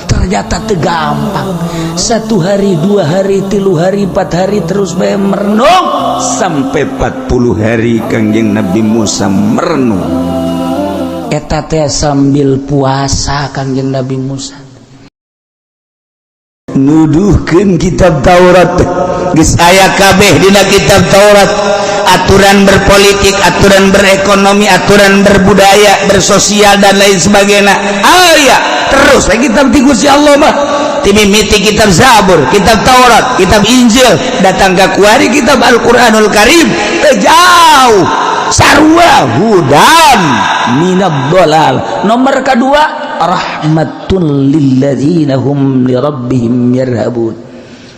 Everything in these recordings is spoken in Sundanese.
ternyata gampang. 1 hari 2 hari 3 hari 4 hari terus bae merenung sampai 40 hari Kangjeng Nabi Musa merenung. Eta teh sambil puasa Kangjeng Nabi Musa nuduhkeun kitab Taurat geus aya kabeh dina kitab Taurat, aturan berpolitik, aturan berekonomi, aturan berbudaya, bersosial dan lain sebagainya. Aya terus kitab ti Gusti Allah mah timimiti kitab Zabur, kitab Taurat, kitab Injil, datang ka kuari kitab Al-Qur'anul Karim jauh sarua hudan minad dhalal. Nomor kedua rahmatun lilladzina hum lirabbihim yarhabun,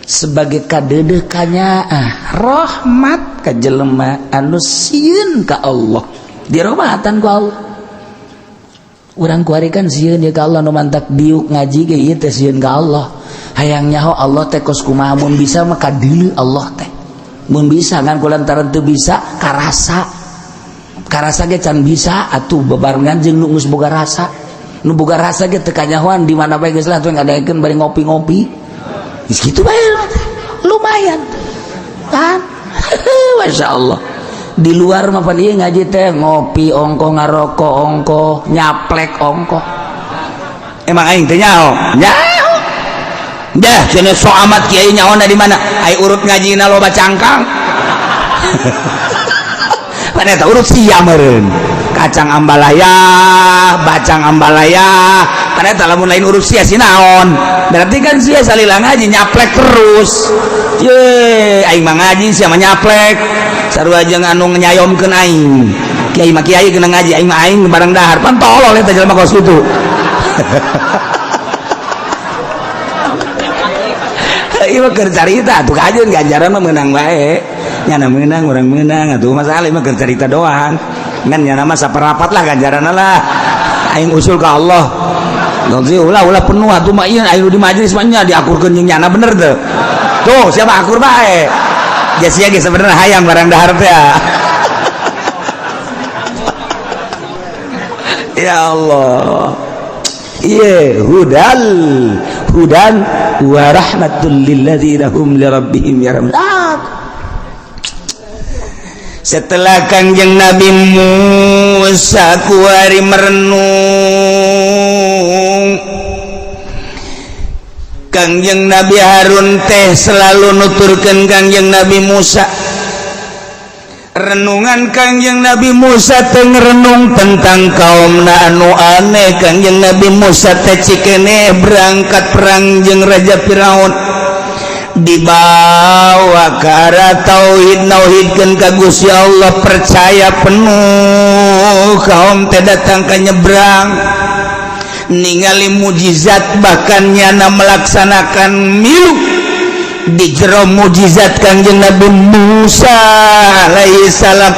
sebagai kadedekannya rahmat ka jelema anu sieun ka Allah, dirahmatan ku Allah. Urang kuari kan sieun ya ka Allah, nu mantak diuk ngaji ge ieu teh sieun ka Allah. Hayang nyaho Allah teh kos kumaha mun bisa mah kadeuleu Allah teh. Mun bisa kan kulantaran teu bisa karasa. Karasa ge can bisa atuh bebarengan jeung nu geus boga rasa. Nu boga rasa ge teu kanyahoan di mana bae geus lah tuh ngadakeun bari ngopi-ngopi. Geus kitu bae lumayan. Kan? Masya Allah. Di luar mah pan ieu ngaji teh ngopi ongko, ngarokok ongko, nyaplek ongko. Emang aing teh nyaho? Nyaho. Dah cenah so amat kiai nyaona di mana? Ai urut ngajina loba cangkang. Pan eta urut sia meureun. Kacang ambalaya, bacang ambalaya, pan eta lamun lain urut sia sinaon? Berarti kan sia salila ngaji nyaplek terus. Ye, aing mah ngaji sia mah nyaplek. Sarua jeung anu nyayomkeun aing. Kiai mah kiai kena ngaji, aing mah aing bareng dahar. Pan tolol eta jelema kos kitu. Ieu mah keur carita atuh kajeun ganjaran mah meunang bae. Nyana meunang urang meunang atuh masalah mah keur carita doang. Ngan nyana mah saperapat lah ganjaranna lah. Aing usul ka Allah. Nanti ulah penuh atuh mah ieu aing di majelis mah nya diakurkeun jeung nyana bener teu. Tuh siapa akur bae. Jasinya ge sebenarnya hayang barang dahar teh. Ya Allah. Iya, hudan wa rahmatul lil ladzina hum li rabbihim yarhabun. Setelah Kangjeng Nabi Musa kuari merenung, Kangjeng Nabi Harun teh selalu nuturkeun Kangjeng Nabi Musa. Renungan Kangjeng Nabi Musa teh ngrenung tentang kaumna anu aneh. Kangjeng Nabi Musa teh cikene berangkat perang jeung Raja Firaun, dibawa ke arah tauhid, nauhidkeun ka Gusti Allah, percaya penuh. Kaum teh datang ka nyebrang ningali mujizat, bahkan nyana melaksanakan milu di jero mujizat Kangjeng Nabi Musa alaihi salam.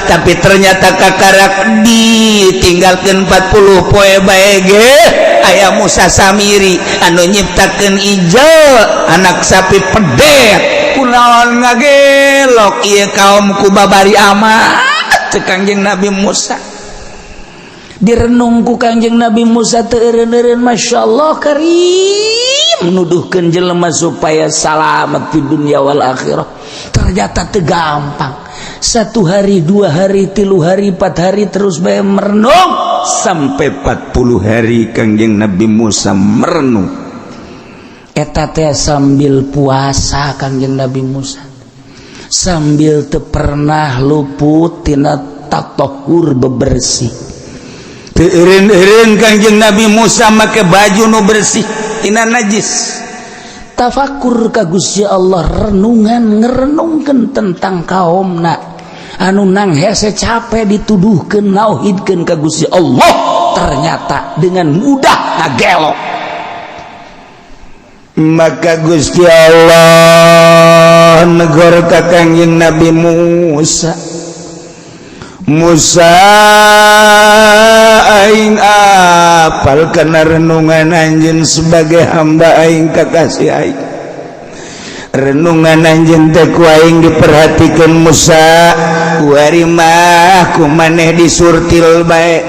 Tapi ternyata kakarak ditinggalkeun 40 poe bae ge aya Musa Samiri anu nyiptakeun ieu anak sapi pedet. Kunaon ngagelok ieu kaum ku babari amat teh Kangjeng Nabi Musa. Direnung ku Kangjeng Nabi Musa teu eureun-eureun masyaallah karim nuduhkeun jelema supaya salamet di dunia wal akhirah. Ternyata teu gampang. 1 hari 2 hari 3 hari 4 hari terus bae merenung sampai 40 hari Kangjeng Nabi Musa merenung. Eta teh sambil puasa Kangjeng Nabi Musa, sambil teu pernah luput tina tatahur bebersih. Teu eureun-eureun Kangjeng Nabi Musa make baju nu bersih tina najis. Tafakur ka Gusti Allah, renungan ngerenungkeun tentang kaumna anu nang hese capek dituduhkeun nauhidkeun ka Gusti Allah, ternyata dengan mudah ngagelok. Maka Gusti Allah negor ka Kangjeng Nabi Musa, Musa aing apal kana renungan anjeun sebagai hamba aing kakasih aing. Renungan anjeun teh ku aing diperhatikeun Musa, kuari mah ku maneh disurtil bae.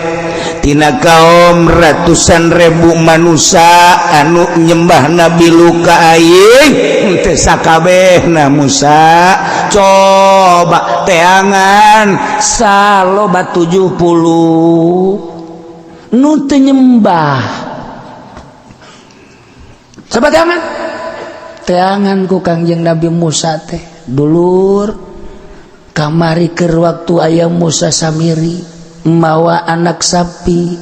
tina kaum ratusan ribu manusia anu nyembah Nabi Luka aing teu sakabehna Musa coba teangan saloba 70 nu teu nyembah coba teangan ku Kangjeng Nabi Musa teh dulur kamari keur waktu aya Musa Samiri mawa anak sapi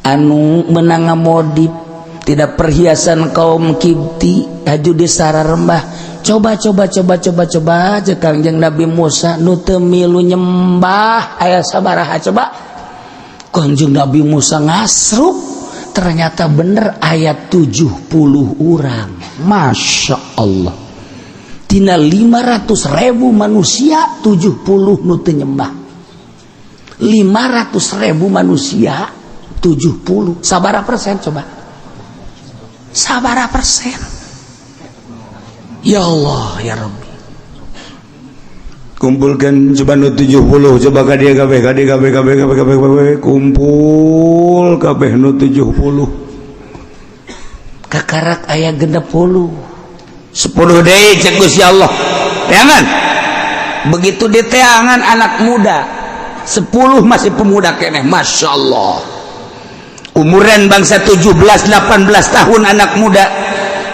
anu menang modif tidak perhiasan kaum Kipti haju di sararembah coba Kangjeng Nabi Musa nu teu milu nyembah aya sabaraha coba Kangjeng Nabi Musa ngasruk ternyata bener ayat 70 orang Masya Allah tina 500.000 manusia 70 nu teu nyembah 500.000 manusia 70 sabaraha persen coba sabaraha persen ya Allah ya Rabbi kumpulkan coba nu 70 coba kabeh kumpul kabeh nu 70 kakarak aya 60 10 deui cek Gusti Allah teangan begitu diteangan anak muda 10 masih pemuda keneh Masya Allah umuran bangsa 17-18 tahun anak muda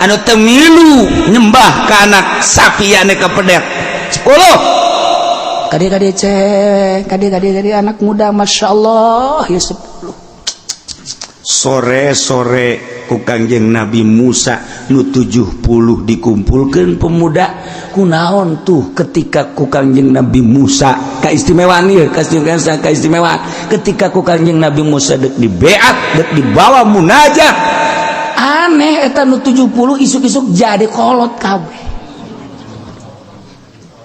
anu teu milu nyembah ka anak sapi anu kapedek 10 kadi cek kadi anak muda Masya Allah ya 10 sore ku Kangjeng Nabi Musa nu 70 dikumpulkeun pemuda kunaon tuh ketika ku Kangjeng Nabi Musa kaistimewaan ieu kaistimewaan ketika ku Kangjeng Nabi Musa dek dibeat dek dibawa munajat aneh eta nu 70 isuk-isuk jadi kolot kabeh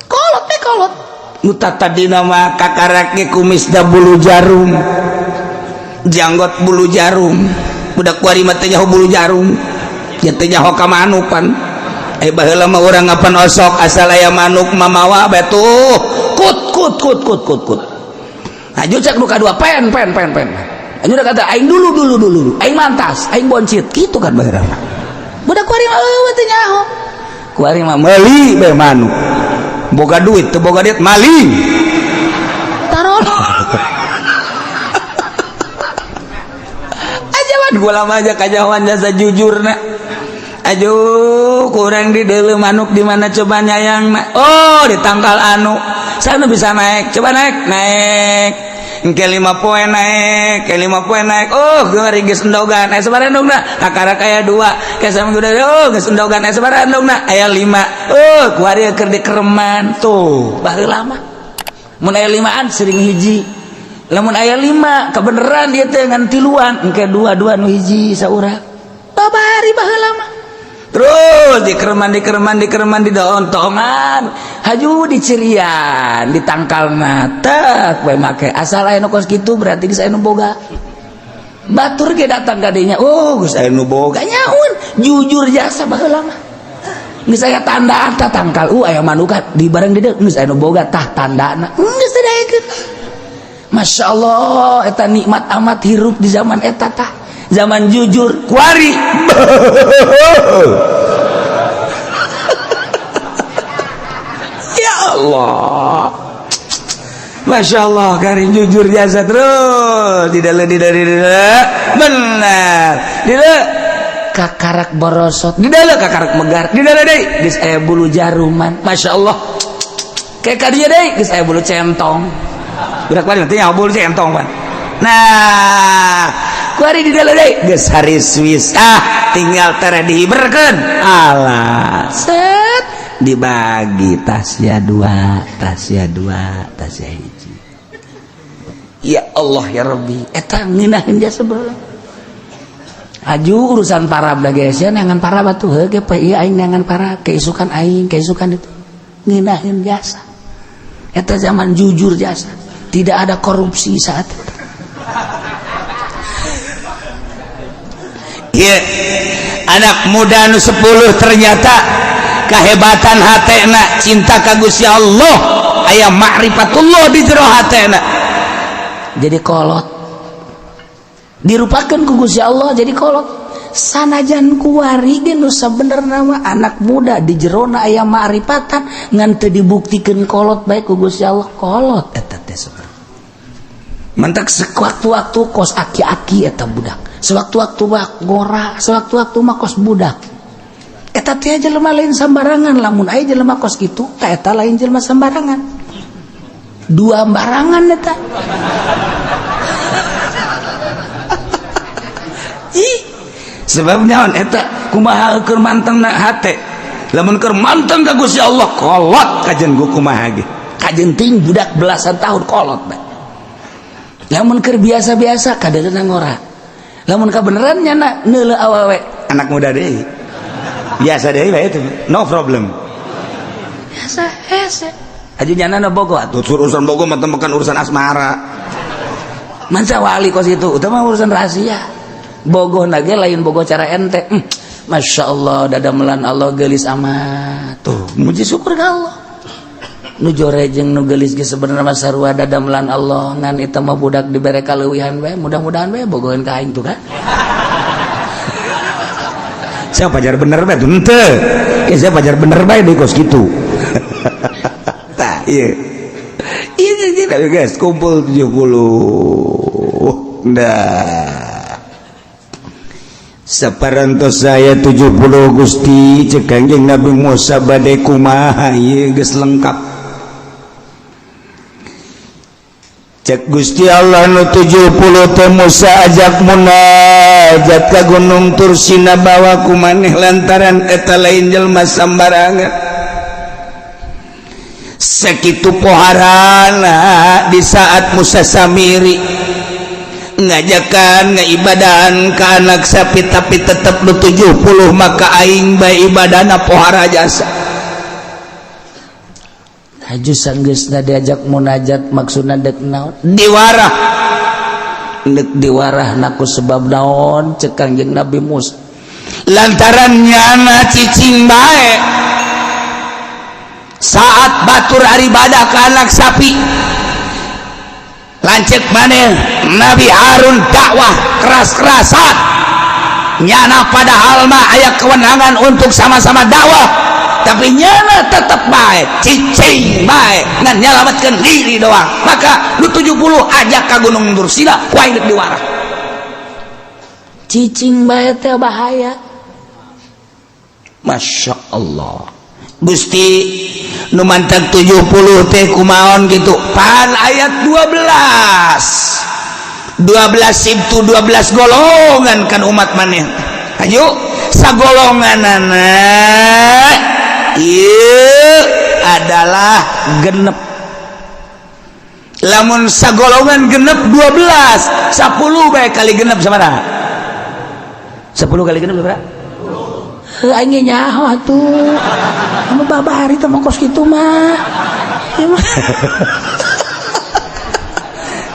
kolot nu tadina mah kakarake kumis da bulu jarum janggot bulu jarum budak kuari mah teh nyaho bulu jarum nya teh nyaho ka manukan baheula mah urang ngapan osok asal aya manuk mamawa batuh kut aju cek nu kadua pen aju da kata aing dulu aing mantas aing boncit kitu kan baheula budak kuari mah teh nyaho kuari mah meuli bae manuk boga duit teu boga duit maling taron gula aja kajawan jasa jujurna aduh kurang di deuleu manuk di mana coba nyayangna oh di tangkal anu sana bisa naik coba naik engke 5 poe naik oh geuri geus endogan aya sabaraha endogna akara kaya 2 ke sampeun udah oh geus endogan aya sabaraha endogna aya 5 oh kuari keur dikereman tuh baheula mah mun aya 5an sering hiji lamun aya 5 kebeneran dia teh ngan tiluan engke 2 nu hiji saurang babari baheula mah terus dikereman di daontongan haju dicirian ditangkalna tek bae make asal aya nu kos kitu berarti geus aya nu boga batur ge datang ka dinya oh geus aya nu boga nyaun jujur jasa baheula mah geus aya tandaan tah tangkal aya manuka di bareng di dieu geus aya nu boga tah tandana geus didaekeun Masya Allah eta nikmat amat hirup di zaman eta tah zaman jujur kuari ya Allah Masya Allah kari jujur jasa terus di dalam benar di dalam kakarak borosot di dalam kakarak megar di dalam deh geus aya bulu jaruman Masya Allah kayak kadieu deh geus aya bulu centong budak kuari nanti nyawa bulu centong pan nah kuari di dalam deh geus hari Swiss tinggal tere dihiberkeun alah set dibagi tasya 2 tasya hiji ya Allah ya Rabbi eta ngeunaheun jasa baheula aju urusan parab da geus ya neangan parab atuh heuh ge ieu aing neangan parab keisukan aing keisukan itu ngeunaheun jasa eta zaman jujur jasa tidak ada korupsi saat itu ya anak muda nu 10 ternyata kehebatan hatena cinta ka Gusti Allah aya ma'rifatullah di jero hatena jadi kolot dirupakeun ku Gusti Allah jadi kolot. Sanajan kuari ge nu sabenerna mah anak muda di jerona aya ma'rifatan ngan teu dibuktikeun kolot bae ku Gusti Allah, kolot eta teh sebenarnya. Mantak sewaktu-waktu kos aki-aki eta budak, sewaktu-waktu mah ngora, sewaktu-waktu mah kos budak. Eta teh jelema lain sambarangan, lamun aya jelema kos kitu eta lain jelema sambarangan. Dua barangan eta. Sebab naon eta kumaha keur mantengna hate, lamun keur manteng ka Gusti Allah kolot kajen ku kumaha ge, kajen ting budak belasan tahun kolot bae. Lamun keur biasa-biasa kadeuna ngora, lamun kabeneran nyana neuleuh awewe anak muda deui biasa deui bae itu no problem biasa hese aja nyana bogo atuh urusan bogo mah bukan urusan asmara manca wali kos itu utama urusan rahasia. Bogoh nage lain bogoh cara ente. Masya Allah dadamelan Allah gelis amat tuh muji syukur ka Allah nu jorejeng nu gelis ge sebenarnya mah sarua dadamelan Allah ngan eta mah budak dibere kaleuwihan bae mudah-mudahan bae bogoheun ka aing tuh kan saya pajar bener bae tuh henteu ya saya pajar bener bae di kos kitu tah ieu ieu guys kumpul 70 dah saparantos saya 70 Gusti cek Kangjeng Nabi Musa bade kumaha ieu geus lengkap cek Gusti Allah nu 70 teh Musa ajak munajat ka Gunung Tursina bawa ku maneh lantaran eta lain jelema sambarangan sakitu poharana di saat Musa Samiri ngajakan ngaibadahan ke anak sapi tapi tetap lu 70 maka aing bae ibadana pohara jasa haju sanggeusna diajak munajat maksudna dek naon diwarah dek diwarah naku sebab naon cek Kangjeng Nabi Musa lantaran nyana cicing bae saat batur ibadah ke anak sapi lancet maneh Nabi Harun dakwah keras-kerasan nyana padahal mah aya kewenangan untuk sama-sama dakwah tapi nyana tetap baik cicing baik ngan nyalamatkan diri doang maka lu 70 ajak ka Gunung Tursina wae diwarah cicing baik teh bahaya Masya Allah Gusti nu mantap 70 teh kumaon gitu pan ayat 12 itu 12 golongan kan umat maneh ayo sagolonganana ieu adalah genep lamun sagolongan genep 12 10 bae kali genep sabaraha 10 kali genep sabaraha aing nyaho atuh anu babari teh mah kos kitu mah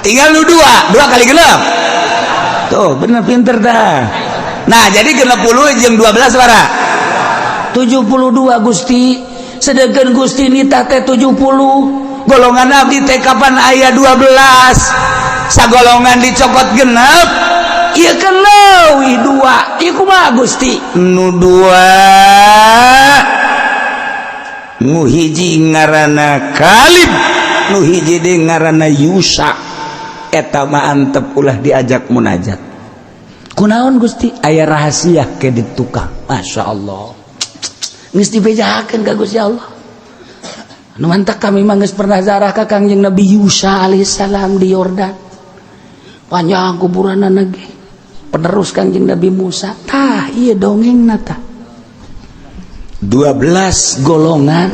tinggal lu 2 kali genep tuh bener pinter dah nah jadi genep 10 jeung 12 sabaraha 72 Gusti sedangkan Gusti nitah teh 70 golongan abdi teh kapan aya 12 sagolongan dicokot genep ieu kan leuwih 2 ieu kumaha Gusti nu 2 nu hiji ngaranna Kalib nu hiji de ngaranna Yusa eta mah antep ulah diajak munajat kunaon Gusti aya rahasia ke di tukang Masya Allah geus dibejakeun ka Gusti Allah anu mantap kami mah geus pernah zarah ka Kangjeng Nabi Yusa alaihissalam di Yordan panjang kuburanna ge penerus Kangjeng Nabi Musa tah ieu dongengna tah 12 golongan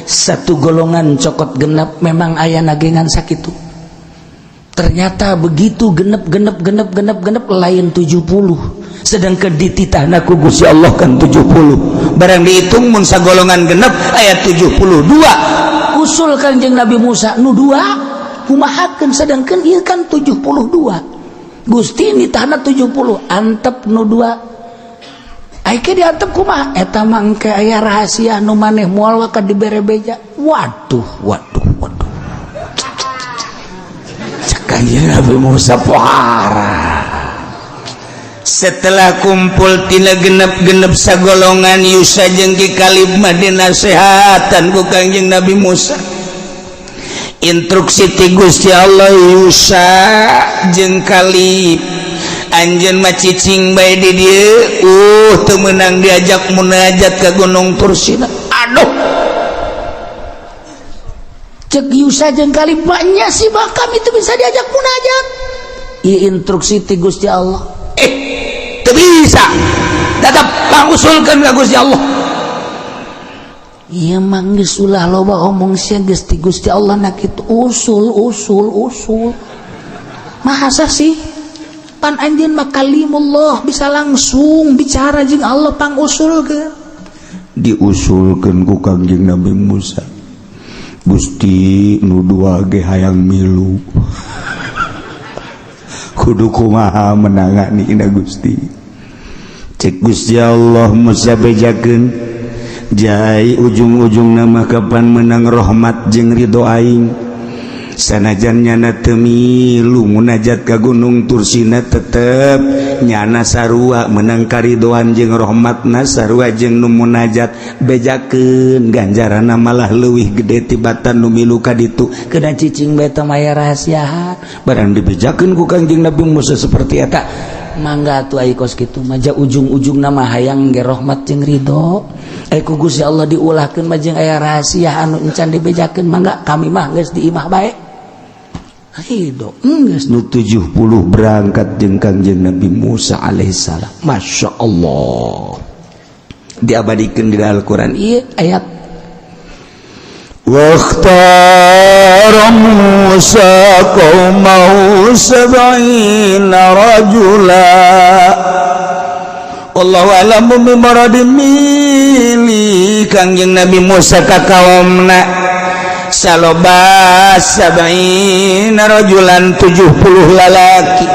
satu golongan cokot genep memang aya nagengan sakitu ternyata begitu genep lain 70 sedangkan dititahna ku Gusti Allah kan 70 barang dihitung mun sagolongan genep aya 72 usul Kangjeng Nabi Musa nu 2 kumahakeun sedangkan ieu kan 72 Gusti nitahna 70 antep nu 2 aike diantep kumaha eta mah engke aya rahasia nu maneh moal ka dibere beja waduh cek Kangjeng Nabi Musa pohara setelah kumpul tina genep-genep sagolongan Yusa jeung Ki Kalib mah dinasehatan ku Kangjeng Nabi Musa. Instruksi ti Gusti Allah, Yusa jeung Kalib anjeun mah cicing bae di dieu teu meunang diajak munajat ka Gunung Tursina. Aduh, cek Yusa jeung Kalib banyak sih bah kami teu bisa diajak munajat. Ieu instruksi ti Gusti Allah. Teu bisa tetap pangusulkeun ka Gusti Allah. Ieu mah geus ulah loba omong sia geus ti Gusti Allah na kitu usul. Masa sih pan anjeun mah kalimullah bisa langsung bicara jeung Allah pangusulkeun. Diusulkeun ku Kangjeng Nabi Musa. Gusti nu dua ge hayang milu. Kudu kumaha menangani ina Gusti. Cek Gusti Allah Musa bejakeun jai ujung-ujung nama kapan menang rahmat jeung ridho aing. Sanajan nyana teu milu munajat ka Gunung Tursina tetep nyana sarua menang karidoan jeung rahmatna sarua jeung nu munajat bejakeun ganjaranna malah leuwih gede tibatan nu milu ka ditu. Keuna cicing bae teh maya rahasiaan barang dibejakeun ku Kangjeng Nabi Musa seperti eta mangga atuh ai kos kitu maja ujung-ujung nama hayang ge rahmat jeung ridho. Ku Gusti Allah diulahkeun mah jeung aya rahasia anu encan dibejakeun mangga kami mah geus diimah bae. Ridho geus nu 70 berangkat jeung Kangjeng Nabi Musa alaihissalam. Masya Allah diabadikeun di Al-Qur'an ieu ayat waqtara Musa qaumahu 70 rajula wallahu a'lamu bimaradin mili. Kangjeng Nabi Musa ka kaumna saloba 70 rajulan 70 lalaki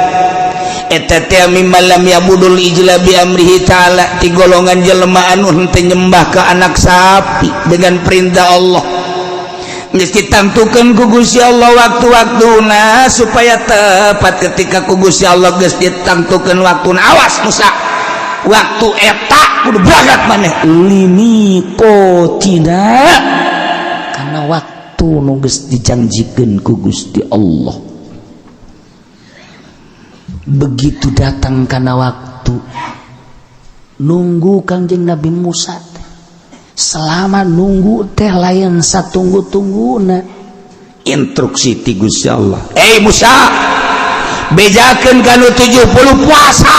eta teh mimmalam yabudul ijla bi amrihi ta'ala ti golongan jelema anu henteu nyembah ka anak sapi dengan perintah Allah. Geus ditantukeun ku Gusti Allah waktu-waktuna supaya tepat ketika ku Gusti Allah geus ditantukeun waktuna. Awas Musa, waktu eta kudu berangkat maneh limiko tidak karena waktu nu geus dijanjikeun ku Gusti Allah. Begitu datang kana waktu nunggu Kangjeng Nabi Musa selama nunggu teh layan satunggu-tungguna instruksi ti Gusti Allah. Musa bejakeun kanu 70 puasa.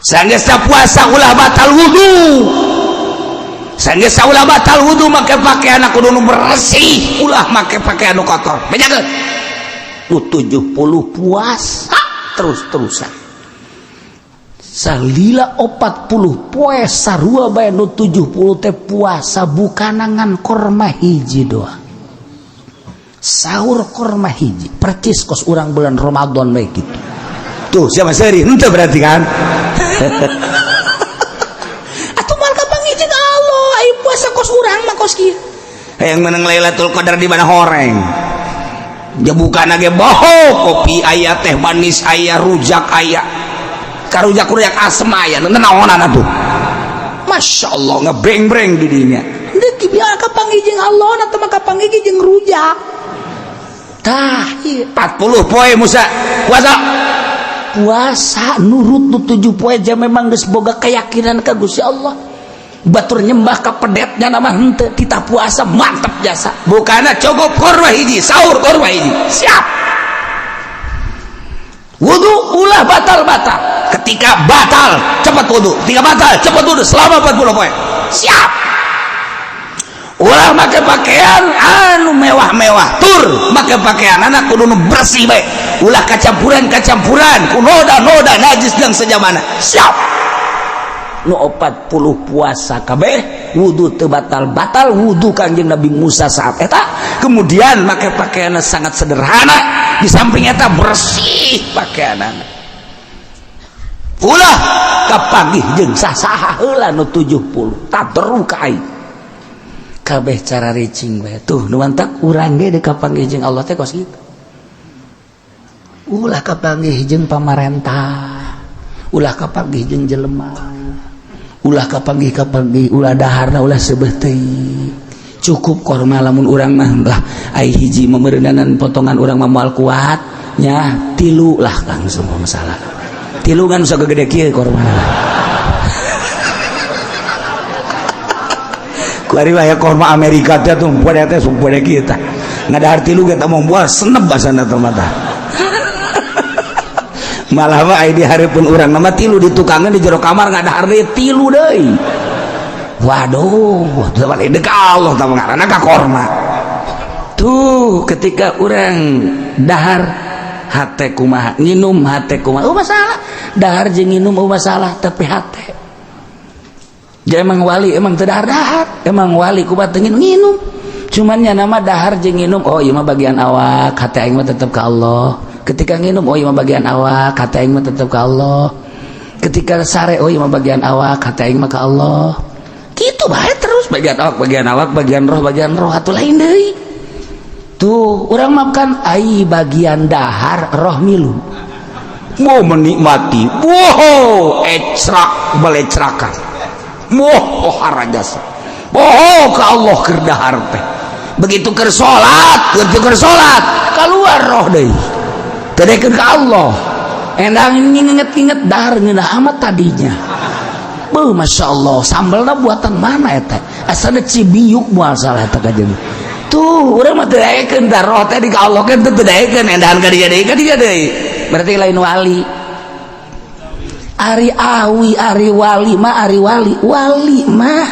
Sanggeus puasa ulah batal wudu. Sanggeus ulah batal wudu make pakaian kudu nu bersih, ulah make pakaian nu kotor. Bejakeun. Nu 70 puasa terus-terusan. Salila 40 poe sarua bae nu 70 teh puasa bukanangan korma hiji doang. Sahur korma hiji, percis kos urang bulan Ramadan bae gitu. Tuh siapa seri henteu berarti kan. Atuh mal kapangijin Allah ai puasa kos urang mah kos kieu. Hayang menang Lailatul Qadar di mana horeng. Jabukana ge boho kopi aya teh manis aya rujak aya. Karujak-rujak asem aya naonan atuh. Masya Allah ngebreng-breng di dinya. Deuk biar kapangijing Allah na teh mah kapangiji jeung rujak. Tah 40 poe Musa puasa nurut nu 7 poe aja memang geus boga keyakinan ka Gusti Allah. Batur nyembah ka pedetnya nama henteu tita puasa mantep jasa. Bukana cukup korma hiji, sahur korma hiji. Siap. Wudu ulah batal-batal. Ketika batal cepat wudu, ketika batal cepat wudu selama 40 poe. Siap. Ulah make pakaian anu mewah-mewah, tur make pakaian anak kudu nu bersih bae. Ulah kacampuran ku noda-noda najis jeung sejamana. Siap. Nu 40 puasa kabeh wudu teu batal-batal wudu Kangjeng Nabi Musa saat eta. Kemudian make pakaian sangat sederhana, di samping eta bersih pakaianna. Ulah kapanggih jeung sasaha heula nu 70 tadru ka aing. Kabeh cara ricing bae tuh nu mantap urang ge deuk kapanggih jeung Allah teh kos kitu. ulah kapanggih jeung pamarentah, ulah kapanggih jeung jelema, ulah kapanggih ulah daharna ulah seubeuh teuing. Cukup korma lamun urang mah lah ai hiji memeureunan potongan urang mah moal kuat nya 3 lah Kang semua masalah. 3 kan sok gede kieu korma. Ku ari aya korma Amerika teh tuh poe teh sumpah kieu tah. Ngadahar 3 ge teh moal buah senep basana teh mah tah. Malah mah ai di hareupeun urang mah 3 di tukangan di jero kamar ngadahar deui 3 deui. Waduh, balik dekat Allah tahu karena kakorma. Tuh ketika orang dahar hate kumaha, nginum hate kumaha, masalah. Dahar jeung nginum masalah, tapi hate. Jadi emang wali emang teu dahar, emang wali kumaha teu nginum. Cuman nya nama dahar jeung nginum, oh ieu mah bagian awak, hate aing mah tetep ka Allah. Ketika nginum, oh ieu mah bagian awak, hate aing mah tetep ka Allah. Ketika sare, oh ieu mah bagian awak, hate aing mah ka Allah. Gitu baik terus bagian awak bagian roh atuh lain deui tuh urang makan ai bagian dahar roh milu mau menikmati ecrak balecrakan harajas ke Allah keur dahar teh begitu keur salat keluar roh deui teu dekeun ka Allah endang nginget-inget dahar ngeunah amat tadinya. Masya Allah sambalna buatan mana eta asana Cibiuk moal salah eta kajeun tuh urang mah teu daekeun tah roh teh di ka Allah kan teu daekeun endahan ka dieu deui berarti lain wali ari wali mah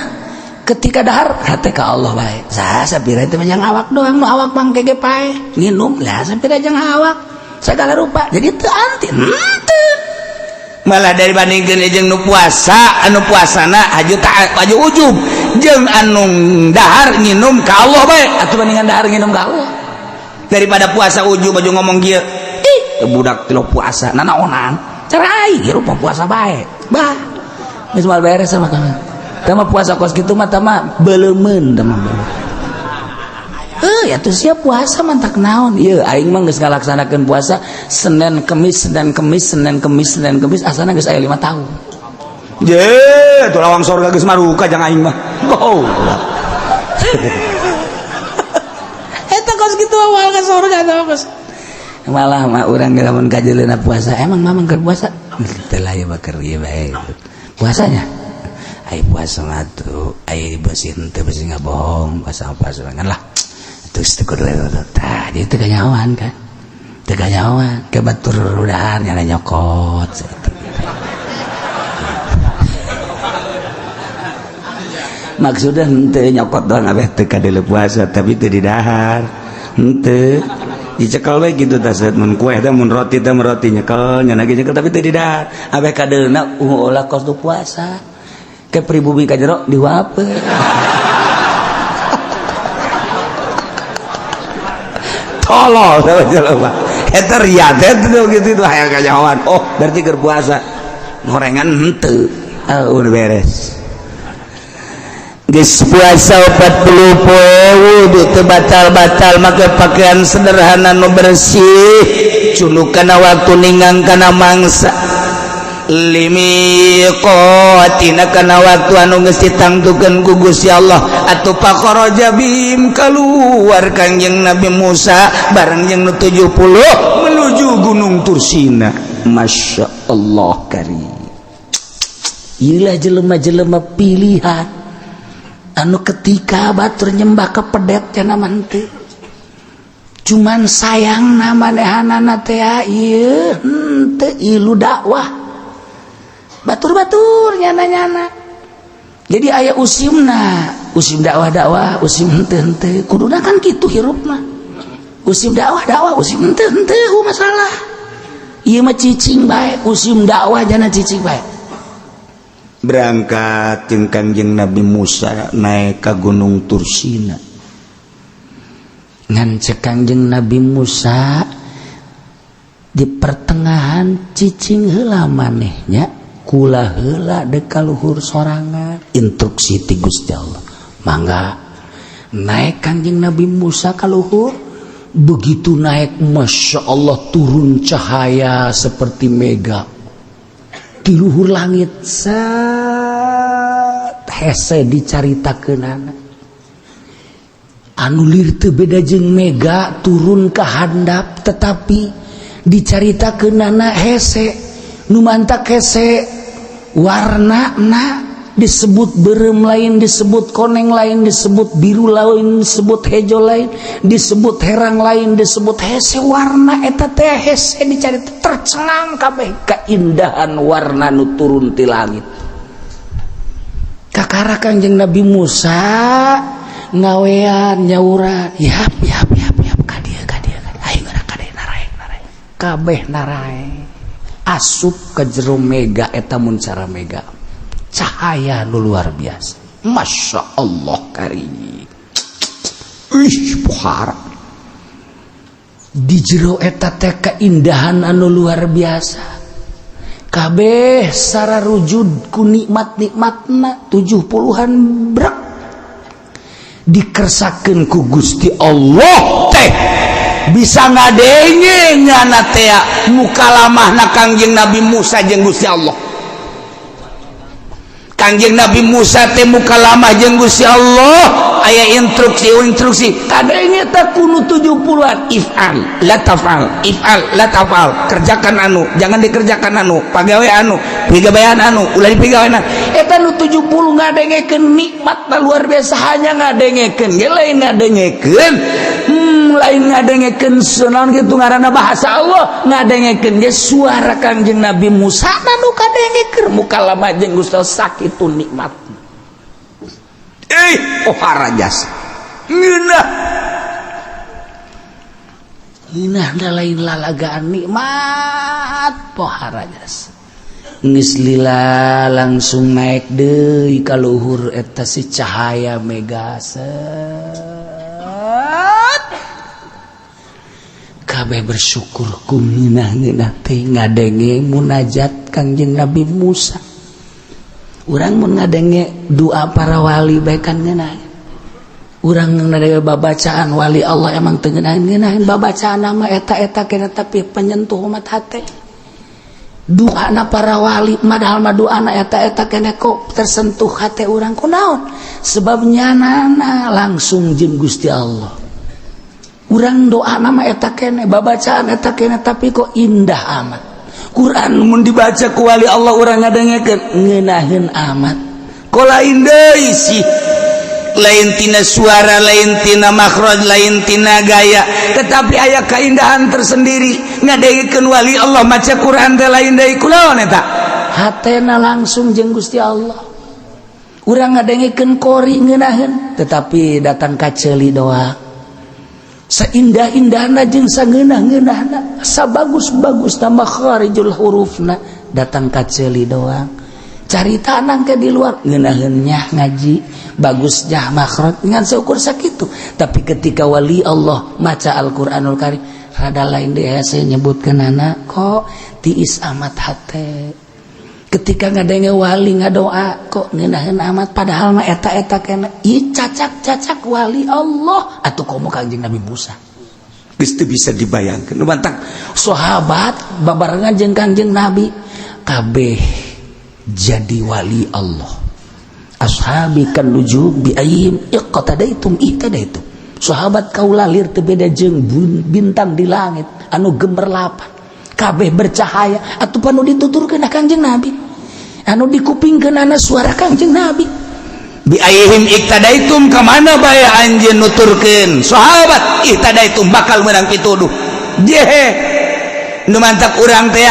ketika dahar hate ka Allah bae saha sapira teh jeung awak doang nu awak mah kege pae nginum lah sapira jeung awak segala rupa jadi teu anti malah dibandingkeun jeung nu puasa anu puasana aju ujub jeung anu dahar nginum ka Allah bae atuh bandingan dahar nginum ka Allah daripada puasa ujub aju ngomong kieu budak teu puasa nanaonan cara ai rupa puasa bae bah geus moal beres sama kana tah mah puasa kos kitu mah tah mah beuleumeun tah mah ya tuh siap puasa mantak naon ieu aing mah geus ngalaksanakeun puasa Senin Kemis asana geus aya 5 tahun je tuh lawang sorga geus maruka jang aing mah eta kos kitu awal ka sorga kos malah mah urang lamun kajeleuna puasa emang mamang keur puasa teu lah ya bakeur ieu bae puasanya ai puasa mah tuh ai bersih teu bersih ngabohong puasa kan lah terus teu kudu tah jadi teu kanyawan kan teu kanyawan ke batur dahar nyana nyokot maksudnya henteu nyokot doang abeh teu kadeuleu puasa tapi teu didahar henteu dicekel we kitu tah set mun kue teh mun roti nyekel nyana ge nyekel tapi teu didahar abeh kadeulna ulah kos tu puasa ke pribumi ka jero diwapeu tolol jelema eta ria teh gitu hayang kanyawan oh berarti keur puasa ngorengan henteu udah beres geus puasa 40 poe wudu teu batal make pakaian sederhana nu bersih culukan waktu ninggang kana mangsa limiqatina kana waktu anu geus ditangtukeun ku Gusti Allah atuh faqaraja bihim kaluar Kangjeng Nabi Musa bareng jeung nu 70 menuju Gunung Tursina. Masya Allah karim. Iyalah jelema-jelema pilihan anu ketika batur nyembah ka pedet cenah mah teu cuman sayang na manehanana teh ieu henteu ilu dakwah batur nyana jadi aya usim dakwah usim henteu kuduna kan kitu hirupna usim dakwah usim henteu masalah ieu mah cicing bae usim dakwah jana cicing bae berangkat jeung Kangjeng Nabi Musa naik ka Gunung Tursina ngan cek Kangjeng Nabi Musa di pertengahan cicing heula manehnya kula heula dek kaluhur sorangan instruksi ti Gusti Allah mangga naik Kangjeng Nabi Musa kaluhur begitu naik, Masya Allah, turun cahaya seperti mega di luhur langit. Hese dicaritakeunana anu lir teu beda jeung mega turun ka handap, tetapi dicaritakeunana hese nu mantak hese warnana disebut berem lain, disebut koneng lain, disebut biru lain, disebut hejo lain, disebut herang lain, disebut hese warna eta teh hese dicarita tercengang kabeh keindahan warna nu turun ti langit. Kakara Kangjeng Nabi Musa ngawean nyaura, yap kadia ayo geura kade narae kabeh narae asup ka jero mega eta mun cara mega cahaya nu luar biasa. Masya Allah karim, pohara di jero eta teh keindahan anu luar biasa. Kabeh sararujud ku nikmat-nikmatna 70-an brak dikersakeun ku Gusti Allah teh bisa ngadenge nyana teh mukalamahna Kangjeng Nabi Musa jeung Gusti Allah. Kangjeng Nabi Musa teh mukalamah jeung Gusti Allah aya instruksi kadenge teh kudu 70-an if'al la taf'al kerjakan anu jangan dikerjakan anu pagawe anu pigawean anu ulah dipigawean eta nu 70 ngadengekeun nikmat luar biasa hanya ngadengekeun ge lain ngadengekeun lain ngadengekeun sunan kitu ngaranna bahasa Allah ngadengekeun ge suara Kangjeng Nabi Musa nu kadengekeun mukalamah jeung Gusti Allah sakitu nikmat. Pohara jasa ngeunah da lain lalagaan nikmat pohara jasa geus lila langsung naik deui ka luhur eta si cahaya mega kabeh bersyukur ku ngeunah teh ngadenge munajat Kangjeng Nabi Musa. Urang mun ngadenge doa para wali bae kan ngeunah. Urang ngadenge babacaan wali Allah emang teu ngeunaheun babacaan mah eta kena tapi penyentuh umat hate. Doana para wali padahal mah doana eta kena kok tersentuh hate urang kunaon? Sebab nyanana langsung jeung Gusti Allah. Urang doana mah eta kene babacaan eta kene tapi kok indah amat. Quran mun dibaca ku wali Allah urang ngadengekeun ngeunaheun amat. Ko lain deui sih. Lain tina suara, lain tina makhraj, lain tina gaya, tetapi aya keindahan tersendiri ngadengekeun wali Allah maca Quran teh lain deui kunaon eta? Hatena langsung jeung Gusti Allah. Urang ngadengekeun qori ngeunaheun tetapi datang ka ceuli doa. Seindah-indahna jeung sangeunah-ngeunahna, sabagus-bagusna makharijul hurufna datang ka ceuli doang. Carita nang ke di luar ngeunaheun nya ngaji bagusnya makhraj ngan seukur sakitu. Tapi ketika wali Allah maca Al-Qur'anul Karim rada lain deui saya nyebutkeunana kok tiis amat hate. Ketika ngadenge wali ngadoa kok ngeunaheun amat padahal mah eta kena ieu cacak-cacak wali Allah atuh komo Kangjeng Nabi Musa. Geus teu bisa dibayangkeun. Nu mantang sahabat babarengan jeung Kangjeng Nabi kabeh jadi wali Allah. Ashabi kan nujum bi ayyim iqtadaitum ihtadaitum. Sahabat kaula lir teu beda jeung bintang di langit anu gemerlapan. Kabeh bercahaya atuh panu dituturkeun ka Kangjeng Nabi. Anu dikupingkeunana suara Kangjeng Nabi. Bi ayyihim iqtadaitum ka mana bae anjeun nuturkeun. Sahabat iqtadaitum bakal meunang pituduh. Jehe. Nu mantap urang teh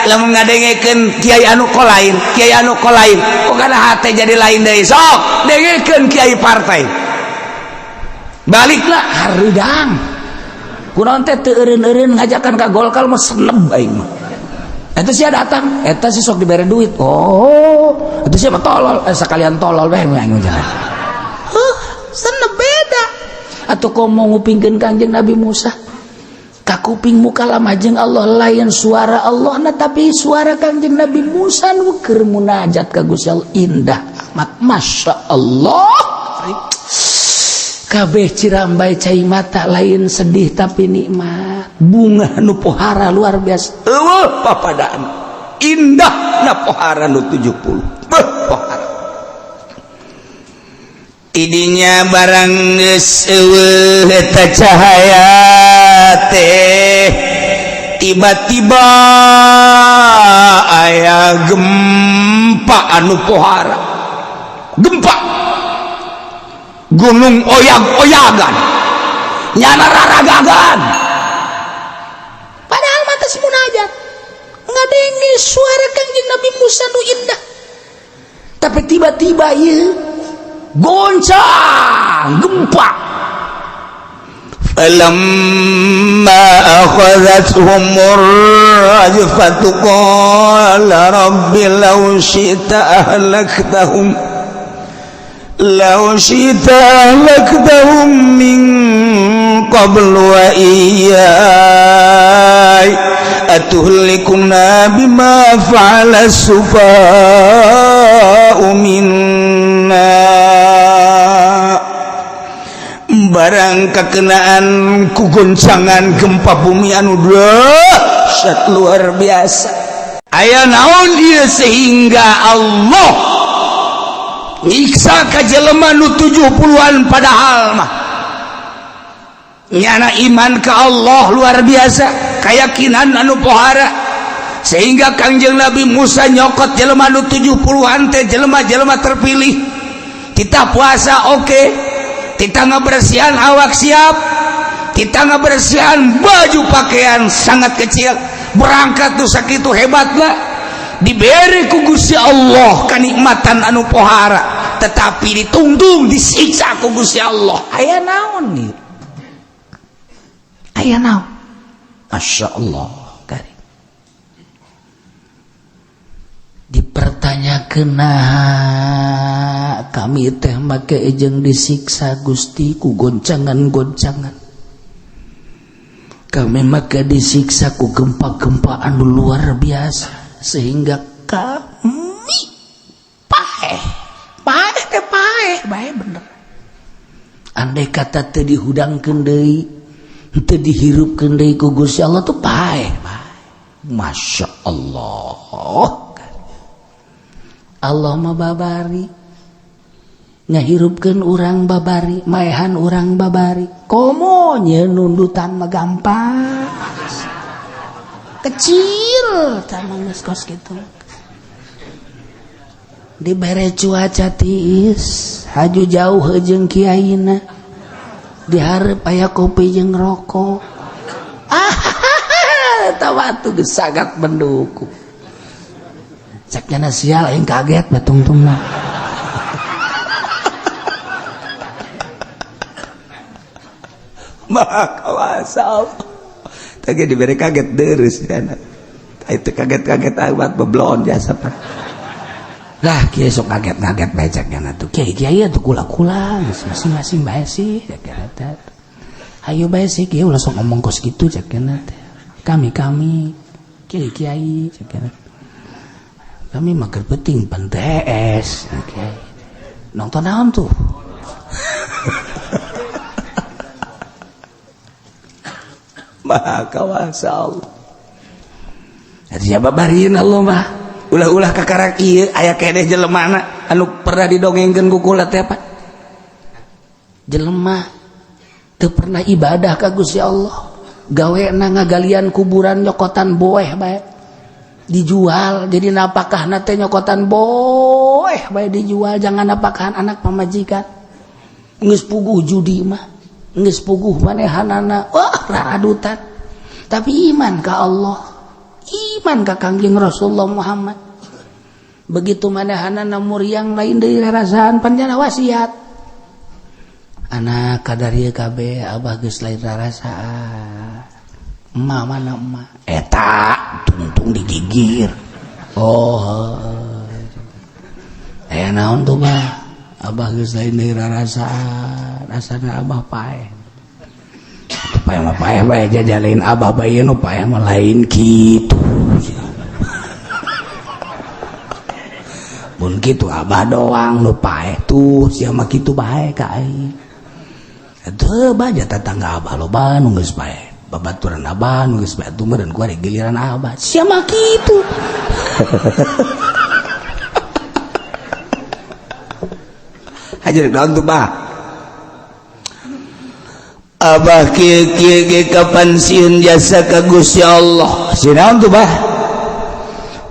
lamun ngadengekeun kiai anu lain kok kana hate jadi lain deui sok dengekeun kiai partai baliklah hareudang kunaon teh teu eureun-eureun ngajakan ka Golkar mah seneb aing mah eta sia datang eta si sok dibere duit oh eta sia mah tolol sakalian tolol bae aing jalan seneb beda atuh komo ngupingkeun Kangjeng Nabi Musa kakuping mukalamah jeung Allah lain suara Allah na tapi suara Kangjeng Nabi Musa nu keur munajat ka Gusti Allah indah amat masya Allah kabeh cirambai cai mata lain sedih tapi nikmat bunga nu pohara luar biasa papadaan indah na pohara nu 70 pohara idinya barang geus eueuh eta cahaya teh tiba-tiba aya gempa anu pohara gempa gunung oyag-oyagan nyana raragagan padahal mata munajat ngadengi suara Kangjeng Nabi Musa nu indah tapi tiba-tiba ieu goncang gempa falamma akhadhathumur rajfatu qala rabbi law syi'ta ahlaktahum min qablu wa iyyai atuhlikuna bima fa'ala as-sufaha'u minna barang kakenaan ku goncangan gempa bumi anu dahsyat luar biasa aya naon ieu sehingga Allah nyiksa ka jelema nu 70-an padahal mah nyana iman ka Allah luar biasa keyakinan anu pohara sehingga Kangjeng Nabi Musa nyokot jelema nu 70-an teh jelema-jelema terpilih kita puasa oke, kita ngebersihan awak siap, kita ngebersihan baju pakaian sangat kecil berangkat tuh sakitu hebatna diberi ku Gusti Allah kanikmatan anu pohara tetapi ditungtung disiksa ku Gusti Allah aya naon ieu aya naon Masya Allah kari dipertanyakeun kami teh make ejeng disiksa Gusti ku goncangan-goncangan kami make disiksa ku gempa-gempa anu luar biasa sehingga kami paeh bener andai kata teu dihudangkeun deui teu dihirupkeun deui ku Gusti Allah tuh paeh Masya Allah Allah mah babari ngahirupkeun urang babari maehan urang babari komo nya nundutan mah gampang kecil tamang kos gitu dibere cuaca tiis haju jauh jeung kiaina dihareup aya kopi jeung rokok tawatu geus sagak benduku cek nya sial aing kaget batungtungna maka wasal tadi diberi kaget deres kan itu kaget-kaget amat beblon jasa pak lah kieu sok kaget-kaget bae cek nya tuh kiai atuh kula-kula masing-masing bae sih cek eta hayu bae sih kieu ulah sok ngomong kos kitu cek nya kami kiai cek nya kami mah keur penting pentes kiai nonton naon tuh maka wasal jadi babarieun Allah mah ulah-ulah kakarak ieu aya keneh jelemana anu pernah didongengkeun ku kula teh apa jelema teu pernah ibadah ka Gusti Allah gawena ngagalian kuburan nyokotan boeh bae dijual jadi napakahna teh nyokotan boeh bae dijual jangan napakahan anak pamajikan geus puguh judi mah geus puguh manehanana wah raradutan tapi iman ka Allah iman ka Kangjeng Rasulullah Muhammad begitu manehanana muriang lain deui rarasaan panjana wasiat anak kadarieu kabeh abah geus lain rarasaan emak mana emak eta tungtung digigir aya naon tuh mah abah geus lain deui rarasaan asana abah paeh mah paeh bae jajalin abah bae nu paeh mah lain kitu mun kitu abah doang nu paeh tuh sia mah kitu bae ka aing Teu baja tetangga abah loba nu geus bae. Babaturan abah nu geus bae tumeureun ku ari giliran abah. Sia mah kitu. Hajar daun tuh bah. Abah kieu ge kapan sieun jasa ka Gusti Allah. Sinaon tuh bah?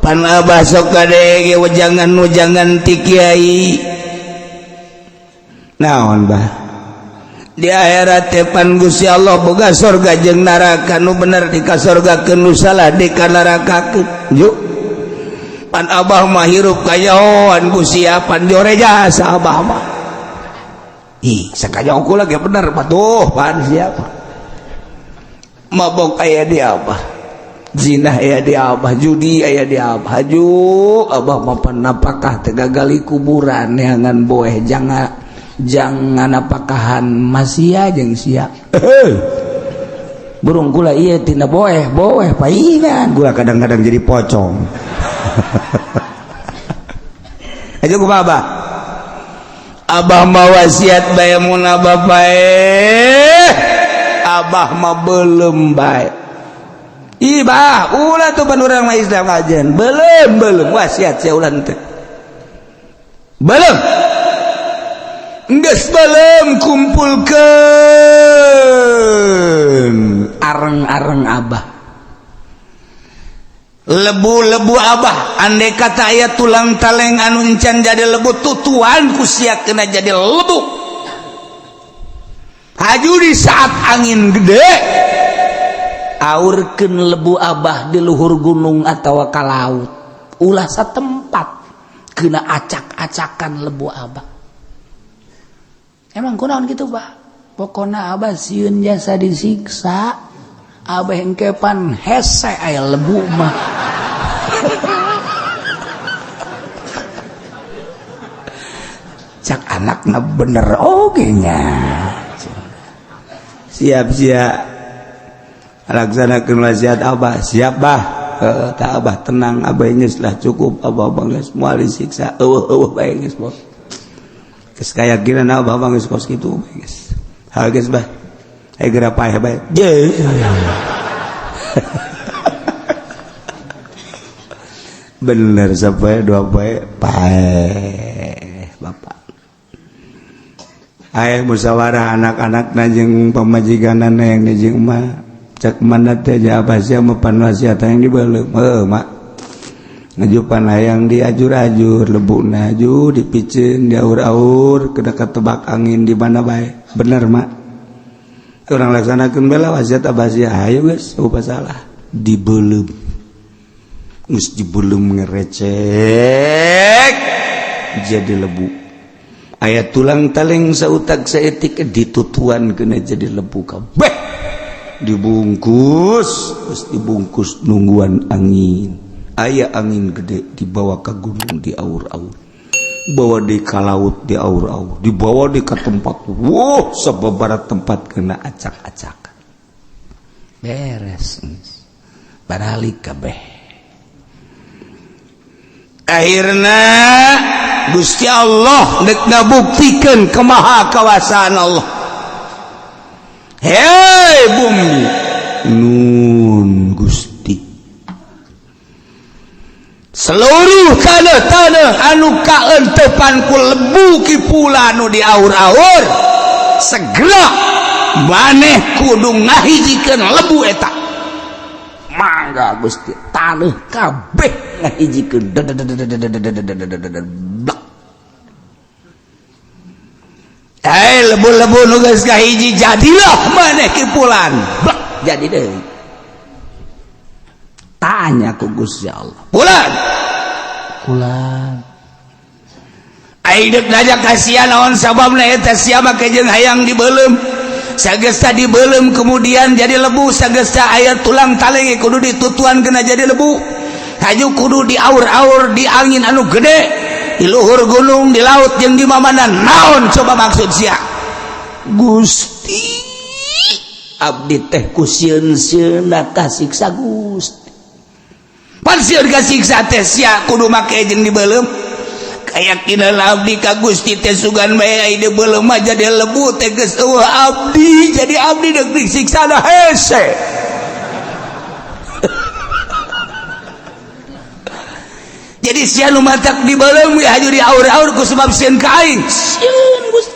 Pan abah sok kade ge wejangan ti kiai. Naon bah? Di akhirat teh pan Gusti Allah boga surga jeung neraka nu bener dikasorgakeun nu salah dikanerakakeun. Juk. Pan abah mah hirup kayaoan Gusti pan diore jasa abah mah. Ih, sakaya aku lagi bener patuh pan siapa? Mabok aya di abah. Zina aya di abah, judi aya di abah. Haju abah mapan napakah teh gagali kuburan neangan boeh jangan apakahan masia jeung sia. Burung kula ieu tina boeh paingan. Gua kadang-kadang jadi pocong. Aja ku abah. Abah mah wasiat bae mun abah bae. Abah mah belum bae. Ibah, ulah tuh pan urang mah Islam ngajian. Belum wasiat sia ulah teh. Belum. Geus belum kumpulkeun areng-areng abah. Lebu-lebu abah andai kata aya tulang taleng anu encan jadi lebu tutuan ku sia kena jadi lebu. Haju di saat angin gede aurkeun lebu abah di luhur gunung atawa ka laut ulah satempat kena acak-acakan lebu abah. Emang kunaon gitu bah? Pokona abah sieun jasa disiksa. Abah engkepan hese aya lebu mah. Cak anakna bener oge nya. Siap-siap laksanakeun wasiat abah. Siap bah. Tak abah tenang, abah geus lah cukup, abah geus moal disiksa. Eueuh bae geus bos. Geus kayakinan abah geus kos kitu geus. Ha geus bah. Geura paeh bae. Bener sampai dua bae paeh bapak. Aya musyawarah anak-anakna jeung pamajikanana yang di jeung mah. Cak mana teh abah sia mapan wasiat yang dibeuleum. Heuh mak. Ngajupan hayang diajur-ajur lebuna aju dipiceun diaur-aur kedah ketebak angin di mana bae. Bener mak. Orang laksanakeun bela wasiat abah sia hayu geus eueuh salah dibeuleum. Geus dibeuleum ngerecek jadi lebu. Aya tulang taleng sautak saeutik ditutuan kena jadi lebu kabeh. Dibungkus nungguan angin. Aya angin gede dibawa ke gunung diaur-aur. Bawa di ka laut diaur-aur. Dibawa di ka tempat. Wah, sababaraha tempat kena acak-acakan. Beres. Baralik kabeh. Akhirna Gusti Allah dek ngabuktikeun kemahakawasaan Allah. Hei bumi nun Gusti seluruh tanah anu kaentepan ku lebu kipula anu diaur-aur segera maneh kudu ngahijikeun lebu eta. Mangga Gusti tanah kabeh ngahijikeun. Lebu-lebu nu geus kahiji jadilah maneh kipulan. Jadi deui. Tanya ku Gusti Allah. Pulan. Ai deuk ngajak kasihan naon sababna eta sia make jeung hayang dibeuleum. Sagesta dibeuleum kemudian jadi lebu, sagesta aya tulang taleng kudu ditutuan kena jadi lebu. Haju kudu diaur-aur di angin anu gede. Di luhur gunung, di laut jeung di mamana naon coba maksud sia? Gusti abdi teh ku sieun-sieun kasiksa Gusti. Pan sieun kasiksa teh sia kudu make jeung dibeuleum. ayakin abdi ka Gusti teh sugan bae ide belum aja dia lebu teh geus abdi jadi abdi deuk disiksa da hese. Jadi sia nu matak di beuleum we haju di aur-aur ku sebab sieun ka aing. Sieun Gusti.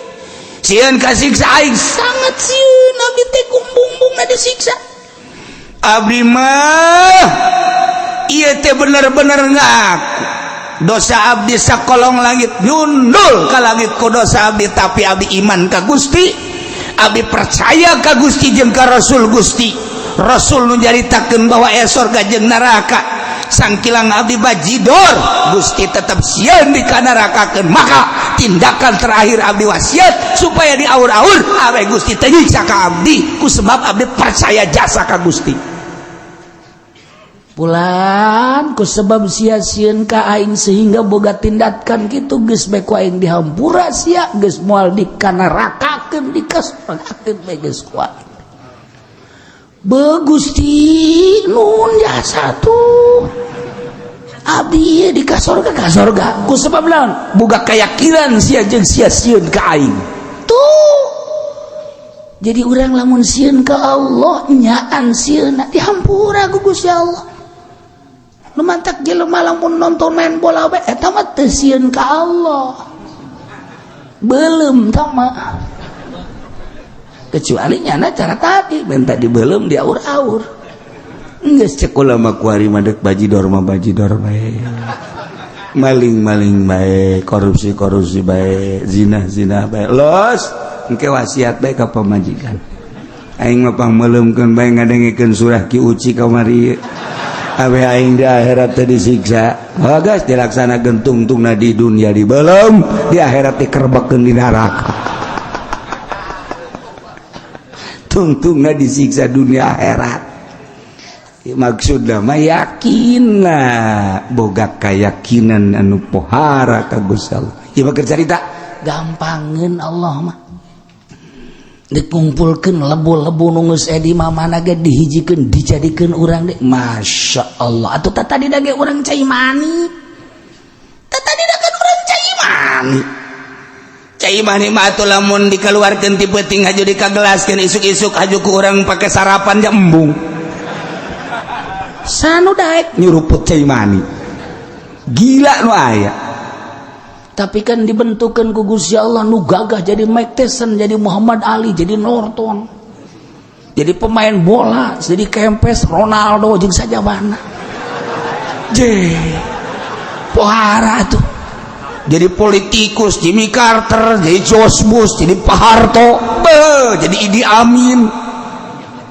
Sieun ka siksa aing sangat sieun abdi teh kumbung-bungna disiksa. Abdi mah ieu teh bener-bener ngaku dosa abdi sakolong langit nyundul ka langit ku dosa abdi tapi abdi iman ka Gusti abdi percaya ka Gusti jeung ka Rasul Gusti Rasul nu nyaritakeun bahwa aya surga jeung neraka sangkilang abdi bajidor Gusti tetap sieun di kana nerakakeun maka tindakan terakhir abdi wasiat supaya di aur-aur awe Gusti teh nyiksa ka abdi ku sebab abdi percaya jasa ka Gusti pulan ku sebab sia-sieun ka aing sehingga boga tindakan kitu geus bae ku aing dihampura sia geus moal dikanarakakeun dikasorgakeun bae geus ku aing Gusti nun jasa tuh abdi dikasorga ka sorga ku sebab naon boga kayakinan sia jeung sia-sieun ka aing tuh jadi urang lamun sieun ka Allah nyaan sieunna dihampura ku Gusti Allah nu mantak jelema lamun nonton main bola we eta mah teu sieun ka Allah beuleum tah mah kecuali nyana cara tadi ben tadi beuleum di aur-aur geus cek ulama kuari mah deuk bajidor mah bajidor bae maling-maling bae korupsi bae zina bae los engke wasiat bae ka pamajikan aing mah pangmeuleumkeun bae ngadengkeun surah Ki Uci kamari awe aing di akhirat teh disiksa bagas dilaksanakeun tungtungna di dunia di belum di akhirat dikerbekeun di neraka tungtungna disiksa dunia akhirat maksudna mah yakinna boga kayakinan anu pohara ka Gusti Allah ieu mah carita gampangeun Allah mah dikumpulkan lebu-lebu nungus edi mamana ge dihijikeun dijadikeun urang deh Masya Allah atuh tadi dage urang cai mani tadi dage urang cai mani mah atuh lamun dikeluarkeun ti peuting haju dikagelaskeun isuk-isuk haju ku urang pake sarapan ja embung sanu daek nyuruput cai mani gila nu aya tapi kan dibentukkan ku Gusti Allah nu gagah jadi Mike Tyson, jadi Muhammad Ali, jadi Norton, jadi pemain bola, jadi Kempes, Ronaldo, jeung sajabana. Pohara tuh. Jadi politikus, Jimmy Carter, jadi George Bush, jadi Pak Harto, jadi Idi Amin.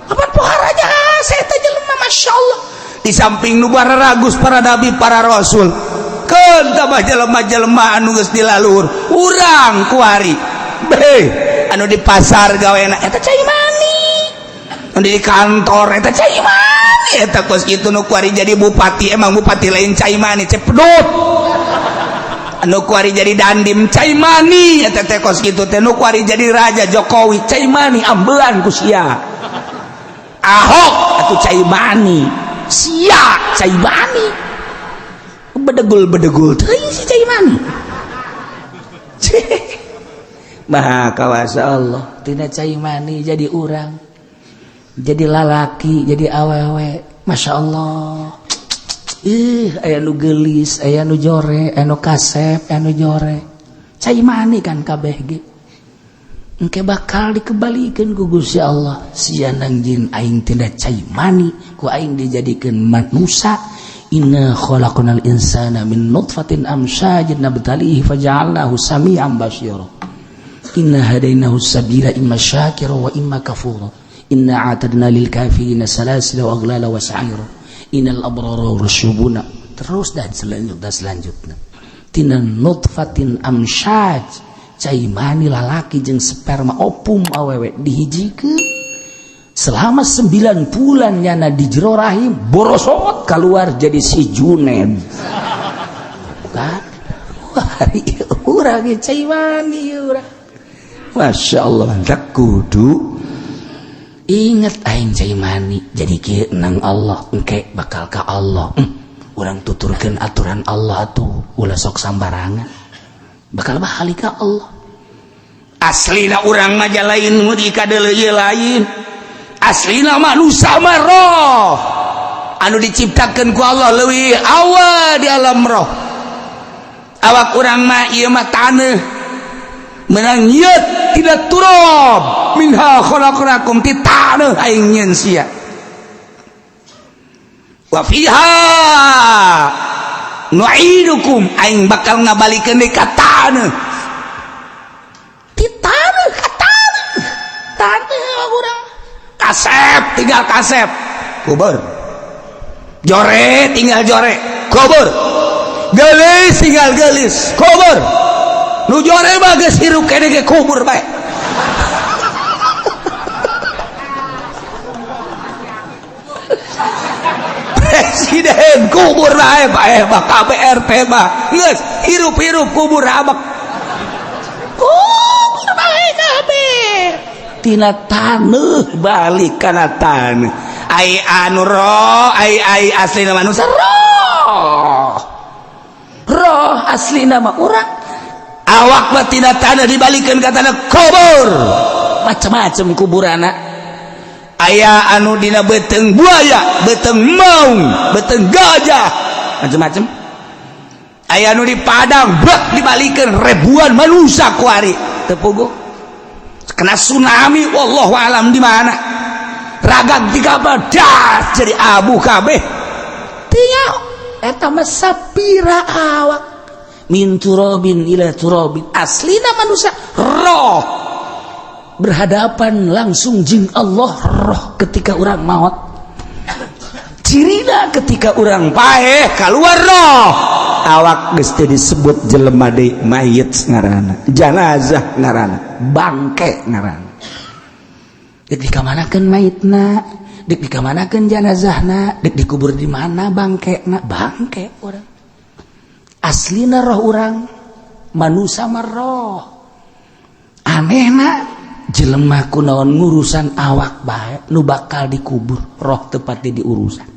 Apa pohara aja? Saya tanya lemah, Masya Allah. Di samping nu bararagus para nabi, para rasul. Tambah jelema-jelema anu geus dilalur urang kuari anu di pasar gaweana eta cai mani anu di kantor eta cai mani eta kos kitu nu kuari jadi bupati emang bupati lain cai mani cepedut anu kuari jadi dandim cai mani eta teh kos kitu teh nu kuari jadi raja Jokowi cai mani ambelan ku sia Ahok atuh cai mani sia cai mani bedegul teuing si cai mani maha kawasa Allah tina cai mani jadi urang jadi lalaki jadi awewe Masya Allah aya nu geulis aya nu jore aya nu kasep aya nu jore cai mani kan kabeh ge engke bakal dikebalikeun ku Gusti Allah sia nang jin aing tina cai mani ku aing dijadikeun manusia Inna khalaqnal insana min nutfatin amsyajin nabtalihi faja'alnahu sami'an basyira. Inna hadainahu sabila imma syakira wa imma kafura. Inna a'tadna lil kafirina salasila wa aghlala wa sa'ira. Innal abrara yushubuna. Terus dan selanjutnya. Tina nutfatin amsyaj cai mani lalaki jeung sperma opum awewe dihijikeun selama 9 bulan nyana di jero rahim borosot keluar jadi si Juned kan urang cai mani urang Masya Allah tak kudu inget aing cai mani jadi kieu nang Allah engke bakal ka Allah urang tuturkeun aturan Allah tuh ulah sok sambarangan bakal balik ka Allah. Aslina urang mah lain mudi ka deuleu ieu lain. Aslina manusia mah roh anu diciptakeun ku Allah leuwih awal di alam roh. Awak urang mah ieu mah taneuh menang nyieut tina turab minha khalaqnakum ti taneuh aing nyeun sia. Wa fiha nu'idukum aing bakal ngabalikeun deui ka taneuh. Ti taneuh ka taneuh urang. Kasep tinggal kasep kubur. Jore tinggal jore kubur. Gelis tinggal gelis kubur. Nu jore mah geus hirup kene ge kubur bae. Presiden kubur bae mah kabeh RT mah geus hirup-hirup kubur abak. Kubur bae kabeh. Tina taneuh balik kana taneuh. Ai anu roh, ai aslina manusia roh. Roh aslina mah urang. Awak mah tina taneuh dibalikeun ka taneuh kubur. Macam-macam kuburana. Aya anu dina beuteung buaya, beuteung maung, beuteung gajah, macam-macam. Aya anu di Padang bak dibalikeun ribuan manusia ku ari teu puguh. Kena tsunami wallahu alam di mana. Ragag tiga badas jadi abu kabeh. Tinya eta mah sapira awak. Min turabin ila turabin. Aslina manusia roh berhadapan langsung jeung Allah roh ketika orang maut. Cirina ketika orang paeh keluar roh awak geus teu disebut jelema deui mayit ngaranna, janazah ngaranna, bangke ngaranna. Dek dikamanakeun mayitna, dek dikamanakeun janazahna, dek dikubur di mana bangkena, bangke urang. Aslina roh urang manusia mah roh. Anehna jelema kunaon ngurusan awak bae nu bakal dikubur, roh teu pati diurusan.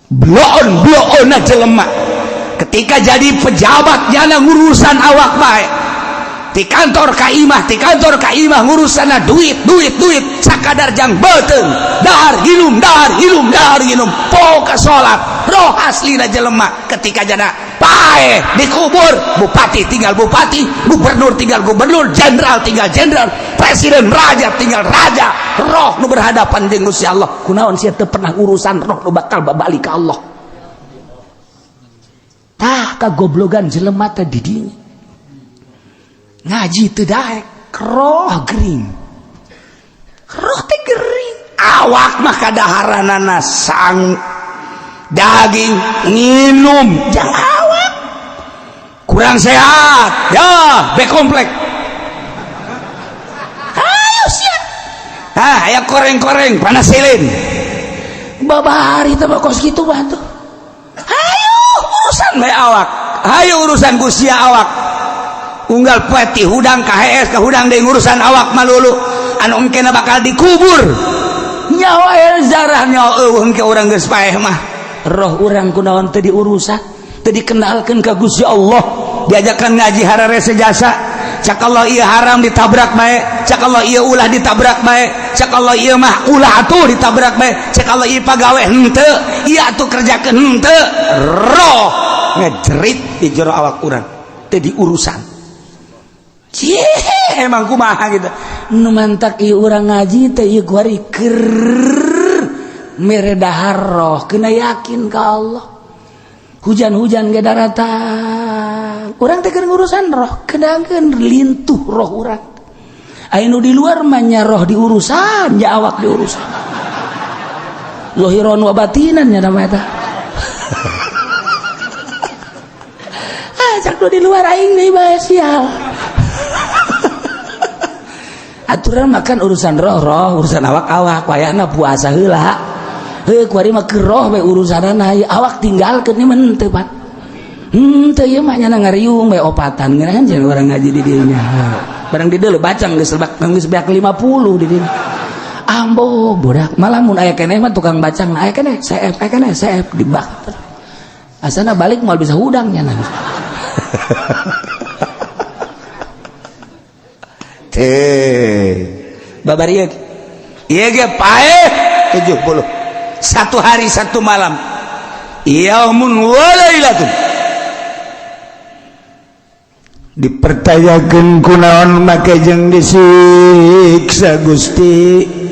Bloon-bloonna jelema ketika jadi pejabat jana ngurusan awak bae. Di kantor ka imah ngurusanna duit sakadar jang beuteung dahar nginum poka salat. Roh aslina jelema ketika jana paeh dikubur, bupati tinggal bupati, gubernur tinggal gubernur, jenderal tinggal jenderal, presiden raja tinggal raja. Roh nu berhadapan jeung Gusti Allah kunaon sia teu pernah urusan roh nu bakal babalik ka Allah. Tah kagoblogan jelema teh di dinya ngaji teu daek, roh gering, roh teh gering. Awak mah kadaharanana sang daging nginum jang awak kurang sehat ya be komplek. Ayo sia aya koreng-koreng panasilin babahari teh kos kitu mah tuh. Hayu urusan bae awak, hayu urusan Gusti awak. Unggal peti hudang ka HS ka hudang deui ngurusan awak malulu anu engkena bakal dikubur. Nyawa zarah nyawa eueuh engke urang geus paeh mah. Roh urang kunaon teu diurusan, teu dikenalkeun ka Gusti Allah, diajakan ngaji harare sejasa. Cak Allah ieu haram ditabrak bae, cak Allah ieu ulah ditabrak bae, cak Allah ieu mah ulah atuh ditabrak bae, cak Allah ieu pagawe henteu, ieu atuh kerjakeun henteu. Roh ngejerit di jero awak urang teu diurusan. Cie emang kumaha gitu. Nu mantak ieu urang ngaji teh ieu kuari keur mere dahar roh, kena yakin ka Allah. Hujan-hujan ge daratan. Urang teh keur ngurusan roh, kedangeun lintuh roh urang. Anu di luar mah nya roh diurusan, nya awak diurusan. Zahiran wa batinan nya nama eta. Cak di luar aing deui bae sial. Aturan makan urusan roh urusan awak wayahna puasa heula. Heuh kuari mah keur roh we urusanna awak tinggalkeun ieu mah teu pat. Teu ieu mah nya ngariung we opatan ngeunaheun jeung urang ngaji di dieu nya. Barang di dieu bacang geus beak 50 di dieu. Ambo budak malah mun aya keneh mah tukang bacang aya keneh CF di bak. Asana balik moal bisa hudang nya. babar ieu ieu ge paeh 70 satu hari satu malam yaumun wa lailatun dipertanyakeun kunaon make jeung disiksa Gusti.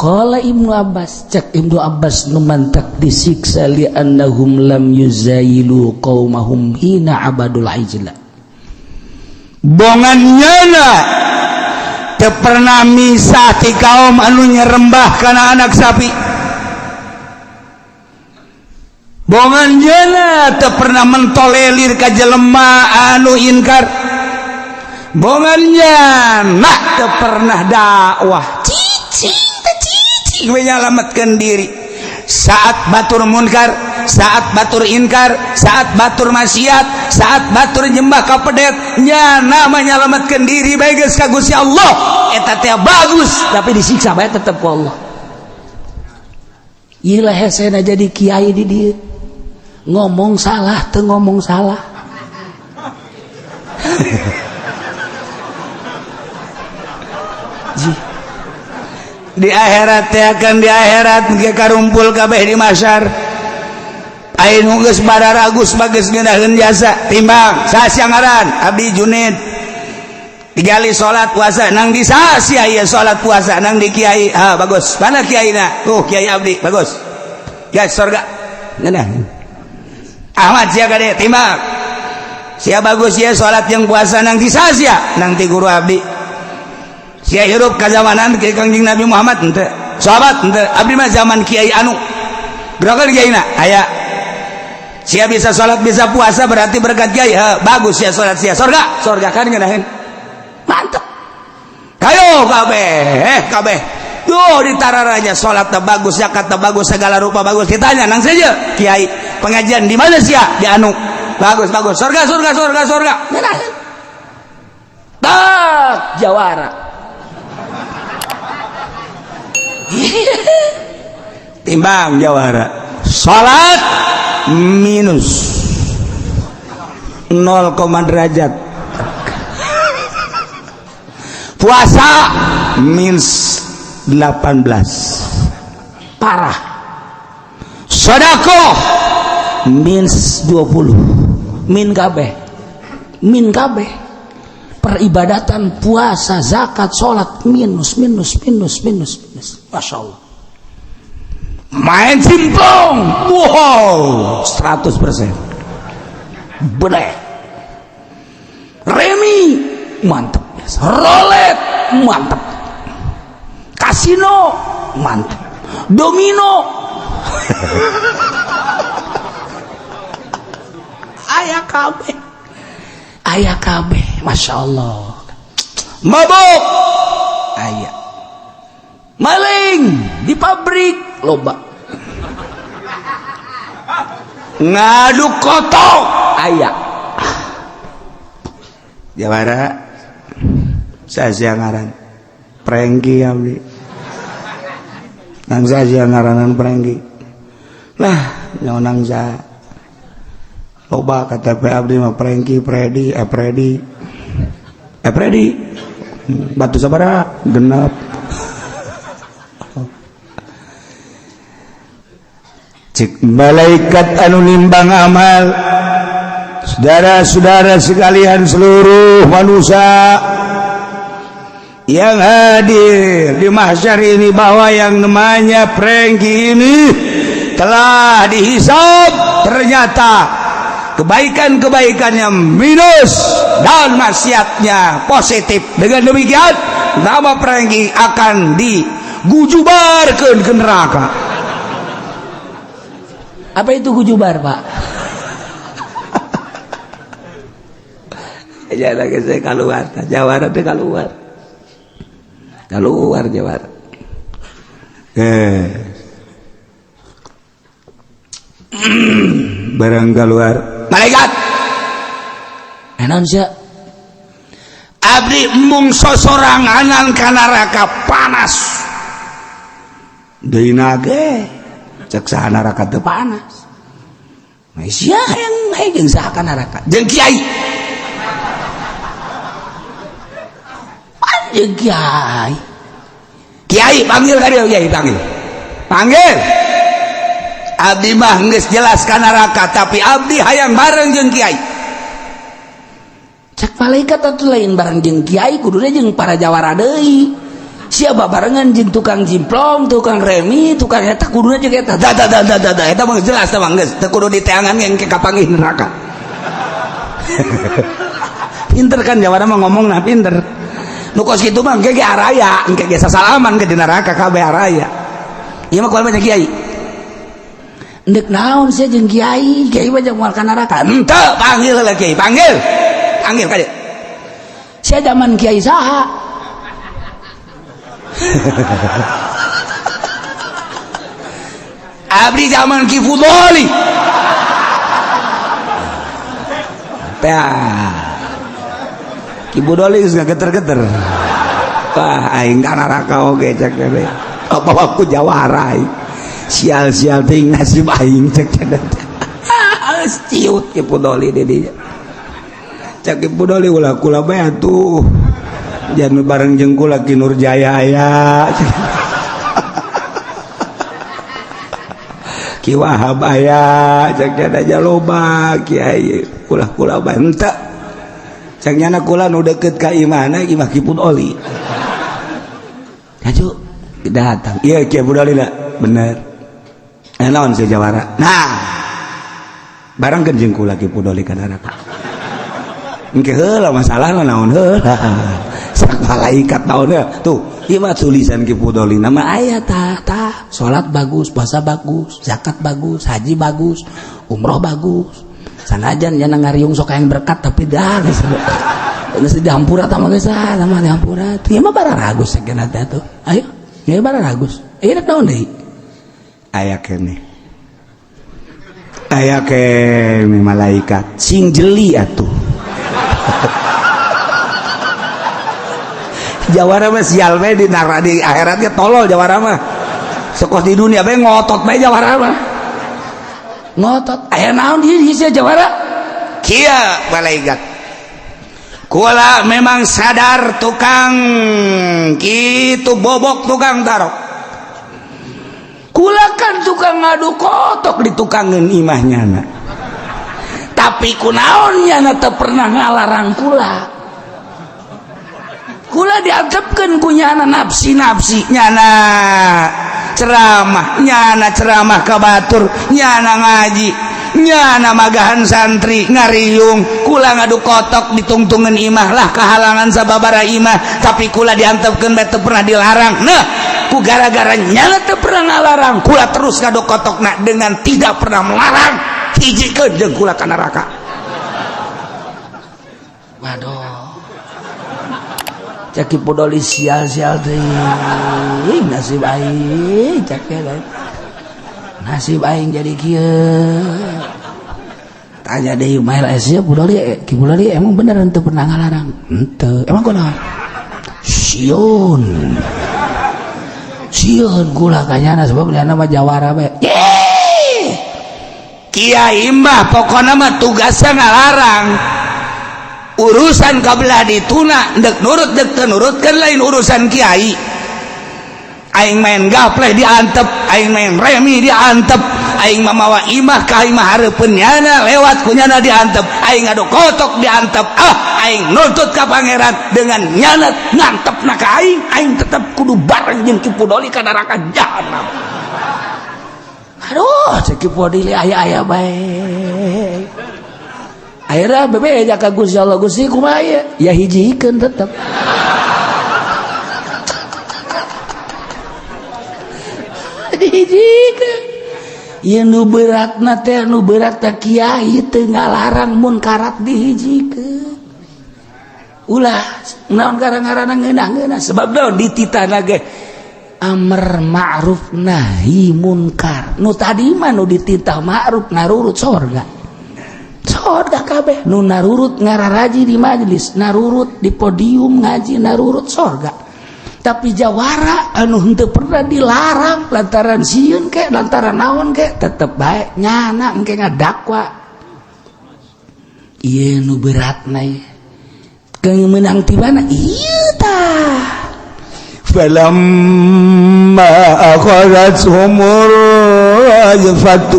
Qala Ibnu Abbas, cek Ibnu Abbas nu mantak disiksa li annahum lam yuzailu qaumahum hina abadul ijla. Bongannyana teu pernah misah ti kaum anu nyerembah kana anak sapi. Bongannyana teu pernah mentolelir ka jelema anu inkar. Bongannyana teu pernah dakwah menyelamatkan diri saat batur munkar, saat batur inkar, saat batur maksiat, saat batur nyembah ka pedet nyana menyelamatkan diri bae geus ka Gusti Allah eta teh bagus tapi disiksa bae tetep ku Allah. Ieu lah hesena jadi kiai di dieu ngomong salah teu ngomong salah. Di akhirat teh akan di akhirat ge karumpul kabeh di mahsyar aya nu geus badaragus bageus ngeunaheun jasa timbang saha ngaran abdi Junaid digali salat puasa nang di saha aya salat puasa nang di kiai bagus mana kiaina tuh kiai abdi bagus gas surga ngeunah Ahmad sia gade timbang sia bagus sia salat yang puasa nang di saha nang ti guru abdi sia hirup ka zamanan Kiai Kangjeng Nabi Muhammad henteu sahabat henteu abdi mah zaman kiai anu berangkat kiaina aya sia bisa salat bisa puasa berarti berkat kiai bagus sia salat sia surga kan ngeunaheun mantap kayo kabeh yo ditararanya salat teh bagus zakat teh bagus segala rupa bagus ditanya nang saja kiai pengajian di mana sia di anu bagus surga ngeunaheun tak jawara timbang jawara salat minus 0, derajat puasa minus 18 parah sedekah minus 20 min kabeh peribadatan puasa zakat salat minus Masya Allah main simpong wow 100% bener remi mantap rolet mantap kasino mantap domino ayah kabeh Masya Allah mabuk ayah maling di pabrik loba ngadu kotok ayah jawara saya ngaran prengki abdi nang saya ngaranan prengki lah nyonang sa loba KTP abdi mah prengki Predi batu sabaraha genep cik malaikat anu nimbang amal saudara-saudara sekalian seluruh manusia yang hadir di mahsyar ini bahwa yang namanya prengki ini telah dihisab ternyata kebaikan-kebaikannya minus dan maksiatnya positif. Dengan demikian nama prengki akan digujubarkeun ke neraka. Apa itu gujubar, Pak? Ya lagi saya keluar, Jawara teh keluar Jawara. Barang keluar malaikat enan sia abdi mung sosoranganan ka neraka panas deuna ge cek saha neraka teu panas sia yang jeung saha ka neraka jeung kiai jeung kiai. Kiai panggil ka dieu, kiai panggil. Abdi mah geus jelas ka neraka, tapi abdi hayang bareng jeung kiai. Cak malaikat atuh lain bareng jeung kiai, kuduna jeung para jawara deui. Sia babarengan jeung tukang jimplong, tukang remi, tukang eta kuduna jeung eta. Da eta mah jelas tah geus teu kudu diteangan engke kapanggih neraka. Pinter kan jawara mah ngomongna pinter. Nu kos kitu mah engke ge araya, engke ge sasalaman ke di neraka kabeh araya. Ieu mah kumaha banyak kiai. Endek naon sia jeung kiai mah jeung moal ka neraka. Henteu panggil heula kiai, panggil ka dieu. Sia zaman kiai saha? Abdi zaman Ki Fudoli. Tah. Ki Fudoli geus geter-geter. Wah, aing ka neraka oge cek teh. Apa aku jawara. Sial-sial ting nasib aing cek teh. Ciut Ki Fudoli di dieu. Cek Ki Fudoli ulah kula bae atuh. Jangan bareng jeung kula Ki Nurjaya aya. Ki Wahab aya, cek aja loba kiai. Kula bae henteu. Cek nyana kula nu deukeut ka imahna imah Ki Fudoli. Aju datang. Iya Ki Fudoli da, bener. Naon si jawara. Nah. Barengkeun jeung kula Ki Fudoli ka neraka. Engke heula masalahna naon heula. Sak malaikat naonnya tuh ieu mah tulisan Ki Fudoli nama aya tah salat bagus, puasa bagus, zakat bagus, haji bagus, umroh bagus. Sanajan nya ngariung sok hayang berkat tapi dah geus dihampura tah mah geus mah dihampura. Ieu mah bararagus sakeuna teh tuh. Ayo, ieu bararagus. Ieu rek naon deui? Aya keneh malaikat sing jeli atuh. Jawara mah sial bae di akhiratnya tolol jawara mah. Sekos di dunia bae ngotot bae jawara mah. Ngotot. Aya naon di sia jawara? Kieu malaikat. Kula memang sadar tukang kitu bobok tukang tarok. Kula kan tukang ngadu kotok di tukangeun imahnya na. Tapi kunaon nya teu pernah ngalarang kula. Kula diantepkeun ku nyana nafsi nyana ceramah ka batur, nyana ngaji, nyana magahan santri ngariung. Kula ngadu kotok ditungtungeun imah lah kahalangan sababara imah, tapi kula diantepkeun bae teu pernah dilarang. Nah, ku gara-gara nyana teu pernah ngalarang, kula terus ngadu kotokna dengan tidak pernah melarang. Hijikeun jeung kula ka neraka. Waduh. Cek Ki Fudoli sial-sial teuing nasib aing cek nasib aing jadi kieu. Tanya deui mail sia Fudoli Ki Fudoli emang bener henteu pernah ngalarang? Henteu. Emang kunaon? Sieun kula kanyana sebab liana mah jawara bae. Kiai mah pokona mah tugasna ngalarang. Urusan kabelah dituna dek nurut dek tenurutkan lain urusan kiai. Aing main gapleh diantep, aing main remi diantep, aing mamawa imah ka imah hareupeun nyana lewat kunyana diantep, aing adu kotok diantep. Aing nuntut ka pangeran dengan nyana ngantepna ka aing tetep kudu bareng jeung Ki Fudoli ka neraka jahanam. Aduh, cek Ki Fudoli aya-aya bae. Akhirnya bebe aja ka Gusti Allah Gusti kumaha ya? Ya hijikeun tetep. Hijikeun. Ieu nu beratna teh nu berat teh kiai teu ngalarang munkarat dihijikeun. Ulah naon garang-garana ngeunah-ngeunah sebab naon dititana ge amr ma'ruf nahi munkar. Nu tadi mah nu dititah ma'ruf ngarurut surga. Soda kabeh nu narurut ngararaji di majelis, narurut di podium ngaji, narurut surga. Tapi jawara anu henteu pernah dilarang lantaran sieun ke lantaran naon ke tetep bae nyana engke ngadakwa. Ieu nu beratna ieu. Keung meunang ti mana? Ieu falamma akhadat humur ajfatu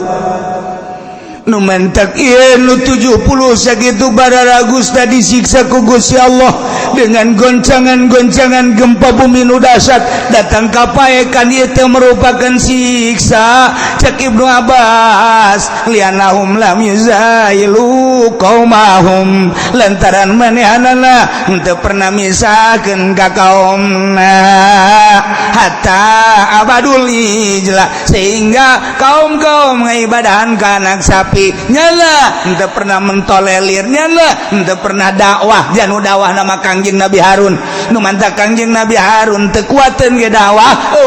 nu mentak ieu nu 70 sakitu barara Gusta disiksa ku Gusti Allah dengan goncangan-goncangan gempa bumi nu dahsyat datang kapaekan ieu teh merupakan siksa cek Ibnu Abbas lianahum lam yuzailu qaumahum lantaran manehanana henteu pernah misakeun ka kaumna hatta abadul ijla sehingga kaum-kaum ngibadahan ka anak sapi nyala henteu pernah mentolelir nyala henteu pernah dakwah janu dakwah nama Kangjeng Nabi Harun nu mantap Kangjeng Nabi Harun teu kuateun ge dakwah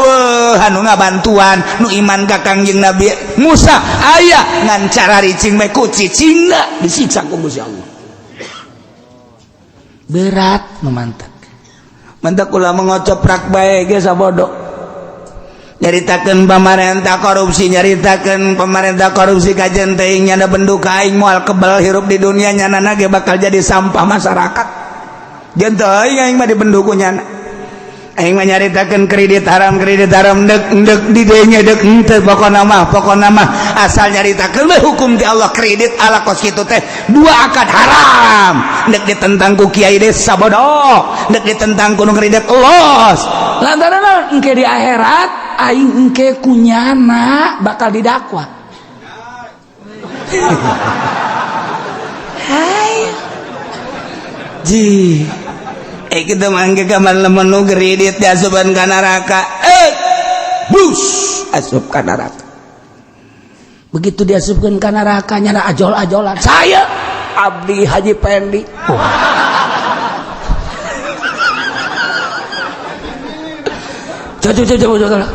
anu ngabantuan nu iman ka Kangjeng Nabi Musa aya ngan cara ricing me ku cicingna disiksa ku Gusti Allah berat nu mantap ulah mengocoprak bae ge sabodo nyaritakeun pamarentah korupsi nyaritakeun pemerintah korupsi kajen teuing nyana benduk aing moal kebal hirup di dunia nyanana ge bakal jadi sampah masyarakat jeung teu aing mah dibenduku nyana aing mah nyaritakeun kredit haram dek di dieu nya dek henteu pokona mah asal nyaritakeun we hukum ti Allah kredit ala kos kitu teh 2 akad haram dek ditentang ku kiai desa bodoh dek ditentang ku nu kredit los lantaran engke di akhirat aing engke kunyana bakal didakwa hai ji kita mangke kamar lemenu kredit diasupan ka neraka bus asup ka neraka begitu diasupkeun ka neraka nyana ajol-ajolan saya abdi Haji Pendi coba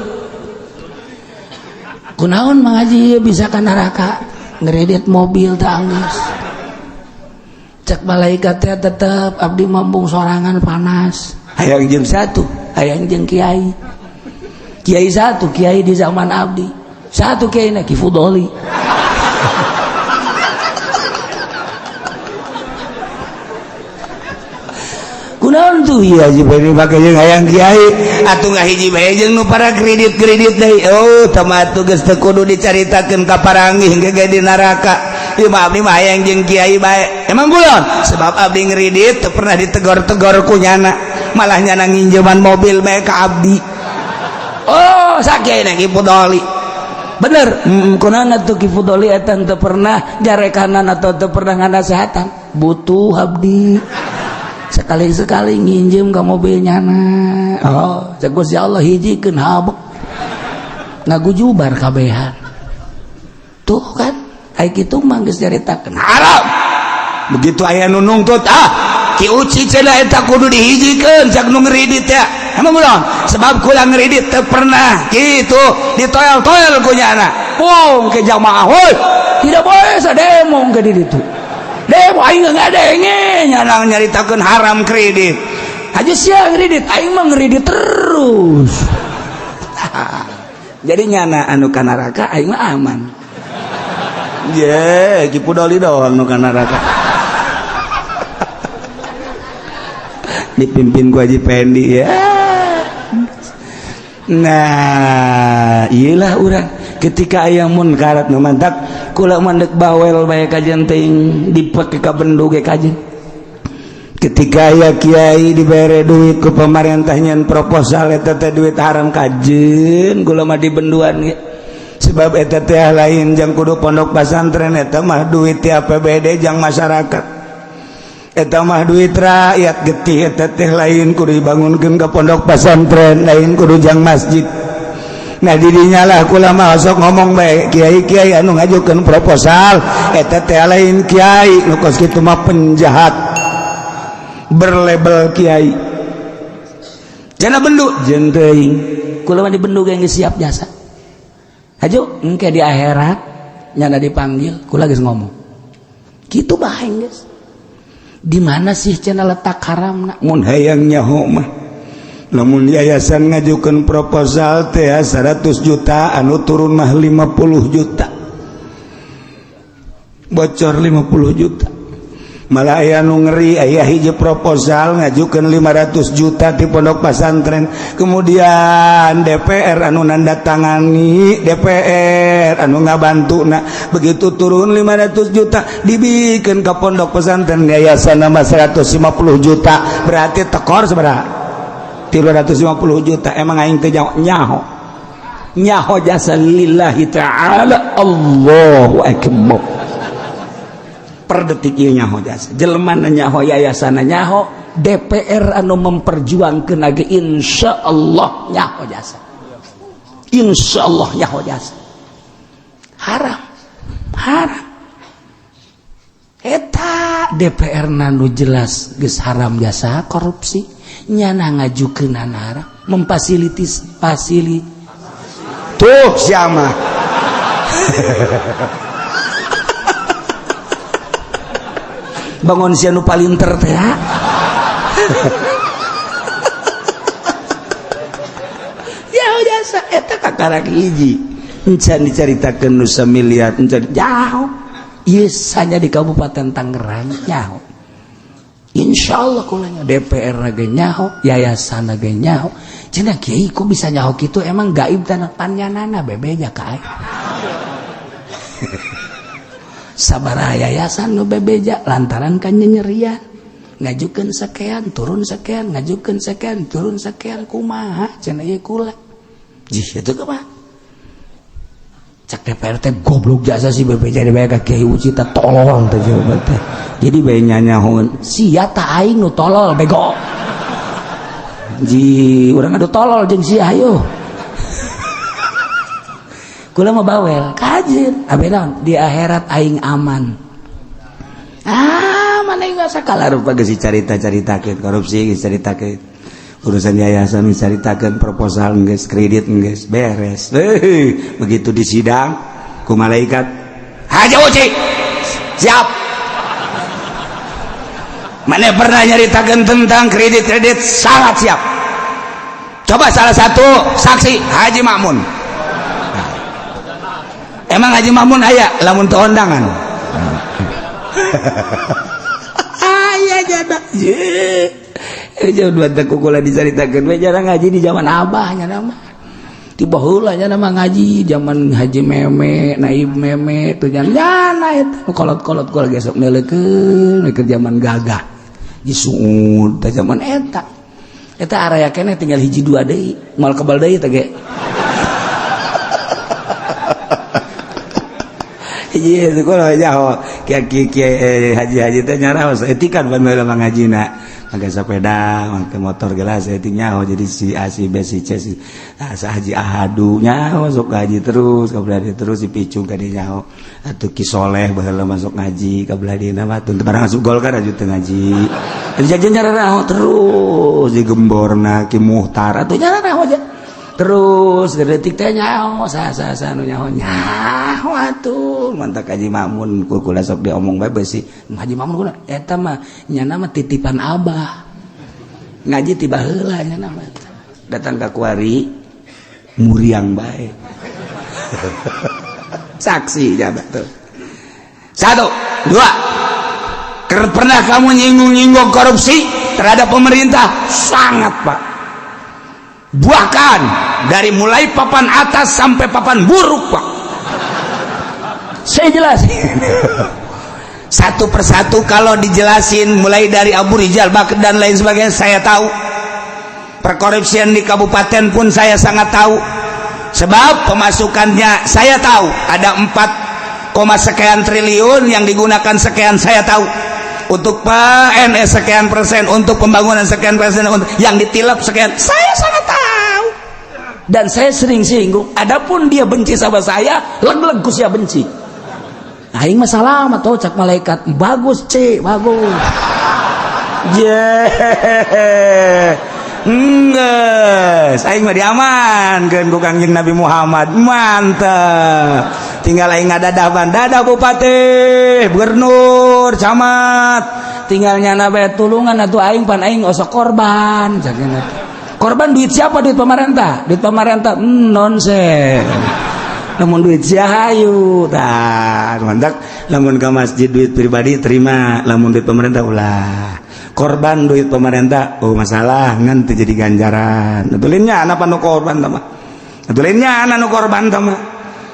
kunaon Mang Haji bisa ka neraka ngeredit mobil tangis cek malaikat teh tetep abdi mambung sorangan panas hayang jeung satu hayang jeung kiai satu kiai di zaman abdi satu kiai na Ki Fudoli kunaon tuh ieu Haji Pendi make jeung hayang kiai atuh ngahiji bae jeung nu para kredit deui tamatu geus teu kudu dicaritakeun ka paranggih ge di neraka ieu mah abdi mah hayang jeung kiai bae emang kulon sebab abdi ngredit teu pernah ditegor-tegor ku nyana malah nyana nginjeman mobil bae ka abdi sakieu na Ki Fudoli bener kunaon atuh Ki Fudoli eta teu pernah jarekanan atau teu pernah nganasehatan butuh abdi sekali-sekali nginjem ke mobil nyana cek Gusti Allah hijikeun habek ngagujubar kabehan tuh kan ai kitu mah geus nyaritakeun haram begitu aya nu nungtut Ki Uci cenah eta kudu dihijikeun cak nu ngredit ya emang belum sebab kula ngredit teu pernah kitu ditoel-toel ku nyana ke jamaah heuh tidak boleh sademo ke di ditu demo aing ngadenge nyana nyaritakeun haram kredit aja sia kredit aing mah ngredit terus jadi nyana anu ka neraka aing mah aman Ki Fudoli doang nu ka neraka dipimpin ku Haji Pendi ya nah iyalah urang ketika aya munkarat nu mantap kula mandek bawel bae kajen teuing dipake ka bendug ge kajen ketika aya kiai dibere duit ku pamarentah nyen proposal eta teh duit haram kajen kula mah dibenduan ge sebab eta teh lain jang kudu pondok pesantren eta mah duit ti APBD jang masyarakat eta mah duit rakyat getih eta teh lain kudu dibangunkeun ka pondok pesantren lain kudu jang masjid nah didinya lah kula mah sok ngomong bae kiai-kiai anu ngajukeun proposal eta teh lain kiai nu kos kitu mah penjahat berlabel kiai cenah bendu jeung teuing kula mah dibendu ge geus siap jasa ajo engke di akhirat nyana dipanggil kula geus ngomong kitu bae geus di mana sih cenah letak haramna mun hayang nyaho mah lamun yayasan ngajukeun proposal teh 100 juta anu turun mah 50 juta bocor 50 juta malah aya nu ngeri aya hiji proposal ngajukeun 500 juta di pondok pesantren kemudian DPR anu nandatangani DPR anu ngabantuna begitu turun 500 juta dibikin ke pondok pesantren yayasan nama 150 juta berarti tekor sabaraha 350 juta emang aing teh nyaho jasa lillahi ta'ala Allahu akbar per detik ieu nyaho jasa jelema nyaho yayasan nyaho DPR anu memperjuangkeun lagi insyaallah nyaho jasa insyaallah nyaho jasa haram eta DPR nanu jelas geus haram jasa korupsi nyana ngajukeun haram tuh siapa bangun si anu palinter teh ya jasa eta kakarak hiji encan dicaritakeun nu samiliar encan jauh ieu hanya di Kabupaten Tangerang nyaho insyaallah kulanya DPR ge nyaho yayasan ge nyaho cenah kiai kok bisa nyaho kitu emang gaib tanah panyanana bebeja ka sabaraha yayasan nu bebeja lantaran kan nyerian ngajukeun sakean turun sakean ngajukeun sakean turun sakean kumaha cenah ieu kula jih eta kumaha cak DPR teh goblok jasa si bebeja di bae ka kiai ucita tolol teh jawaban teh jadi bae nyanyahoun sia ta aing nu tolol bego ji urang adu tolol jeung sia ayo kula mah bawel kajin abenaon di akhirat aing aman mana aing sakala rupa geus carita-caritakeun korupsi geus caritakeun urusan yayasan geus caritakeun proposal geus kredit geus beres begitu di sidang ku malaikat haja uci siap mana pernah nyaritakeun tentang kredit sangat siap coba salah satu saksi Haji Makmun. Emang Haji Mamun aya lamun teu ondangan. Aya jada. Ye. Jauh dua teh kukula dicaritakeun we jarang ngaji di zaman abah nya mah. Ti baheula nya mah ngaji zaman Haji Meme, Naib Meme teu nyana eta kolot-kolot kula ge sok neuleukeun ke zaman gagah. Ji suud teh zaman eta. Eta araya keneh tinggal hiji dua deui, moal kebal deui teh ge. Iya, sekolah jauh. Kiai haji teh nyaraos etikan ban bae ngajina. Make sepeda, make motor gelas etik nyaho jadi si A si B si C si sa haji ahadu nyaho masuk ngaji terus kabladi terus dipicu ka dieu nyaho. Atuh Ki Soleh baheula masuk ngaji kabladina mah teu barang asup Golkar aju teu ngaji. Jajan nyaranaho terus digemborna Ki Muhtar atuh nyaranaho aja. Terus detik teh nyaho sa nu nyaho atuh mantak Haji Mamun kula sok diomong bae beusi Haji Mamun kuna eta mah nyana mah titipan abah ngaji ti baheula nyana mah datang ka kuari muriang bae saksi jabat tuh 1 2 pernah kamu nyinggung korupsi terhadap pemerintah sangat Pak bahkan dari mulai papan atas sampai papan buruk Pak saya jelasin satu persatu kalau dijelasin mulai dari Abu Rijal Bakr dan lain sebagainya saya tahu perkorupsian di kabupaten pun saya sangat tahu sebab pemasukannya saya tahu ada 4, sekian triliun yang digunakan sekian saya tahu untuk PNS sekian persen untuk pembangunan sekian persen untuk yang ditilap sekian saya sangat tahu dan saya sering singgung adapun dia benci sama saya leg-leg ku sia benci aing mah salamat tuh cak malaikat bagus C bagus Nges, aing mah diamankeun ku Kangjeng Nabi Muhammad. Mantap. Tinggal aing ngadadaban, dadah bupati, gubernur, camat. Tinggal nyana bae tulungan atuh aing pan aing osok korban. Korban duit siapa? Duit pemerintah. Duit pemerintah nonsen. lamun duit hayu tah mantap lamun ka masjid duit pribadi terima lamun duit pemerintah ulah korban duit pemerintah masalah ngan teu jadi ganjaranatulinnya anak nu korban tah mah atulinnya anak nu korban tah mah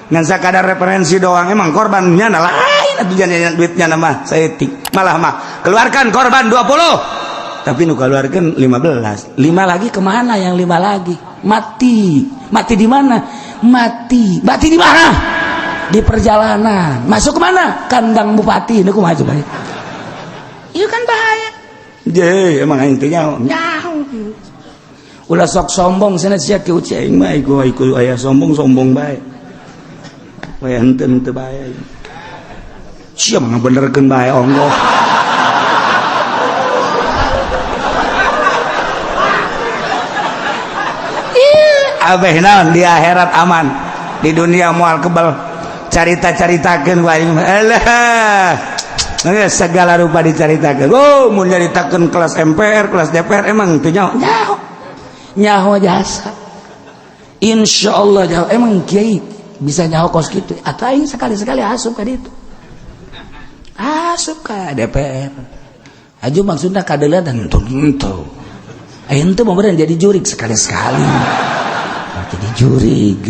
ngan sakadar referensi doang emang korbannya lain atuh jangan duitnya nama saeutik malah mah keluarkan korban 20 tapi nu keluarkan 15 5 lagi kemana yang 5 lagi mati di mana mati di mana di perjalanan masuk kemana kandang bupati nu kumaha coba ieu kan bahaya je emang aing teh nyaho ulah sok sombong cenah sia ki ucing mah iku aya sombong bae we henteu bae sia mah benerkeun bae onggoh abeh naon di akhirat aman di dunia moal kebal carita-caritakeun ku aing alah segala rupa dicaritakeun mun nyaritakeun kelas MPR kelas DPR emang teu nyaho jasa insyaallah jauh emang kiai bisa nyaho kos kitu atuh aing sekali-sekali asup ka ditu asup ka DPR aju maksudna kadeula dan henteu aing teh mau jadi jurig sekali-sekali jadi jurig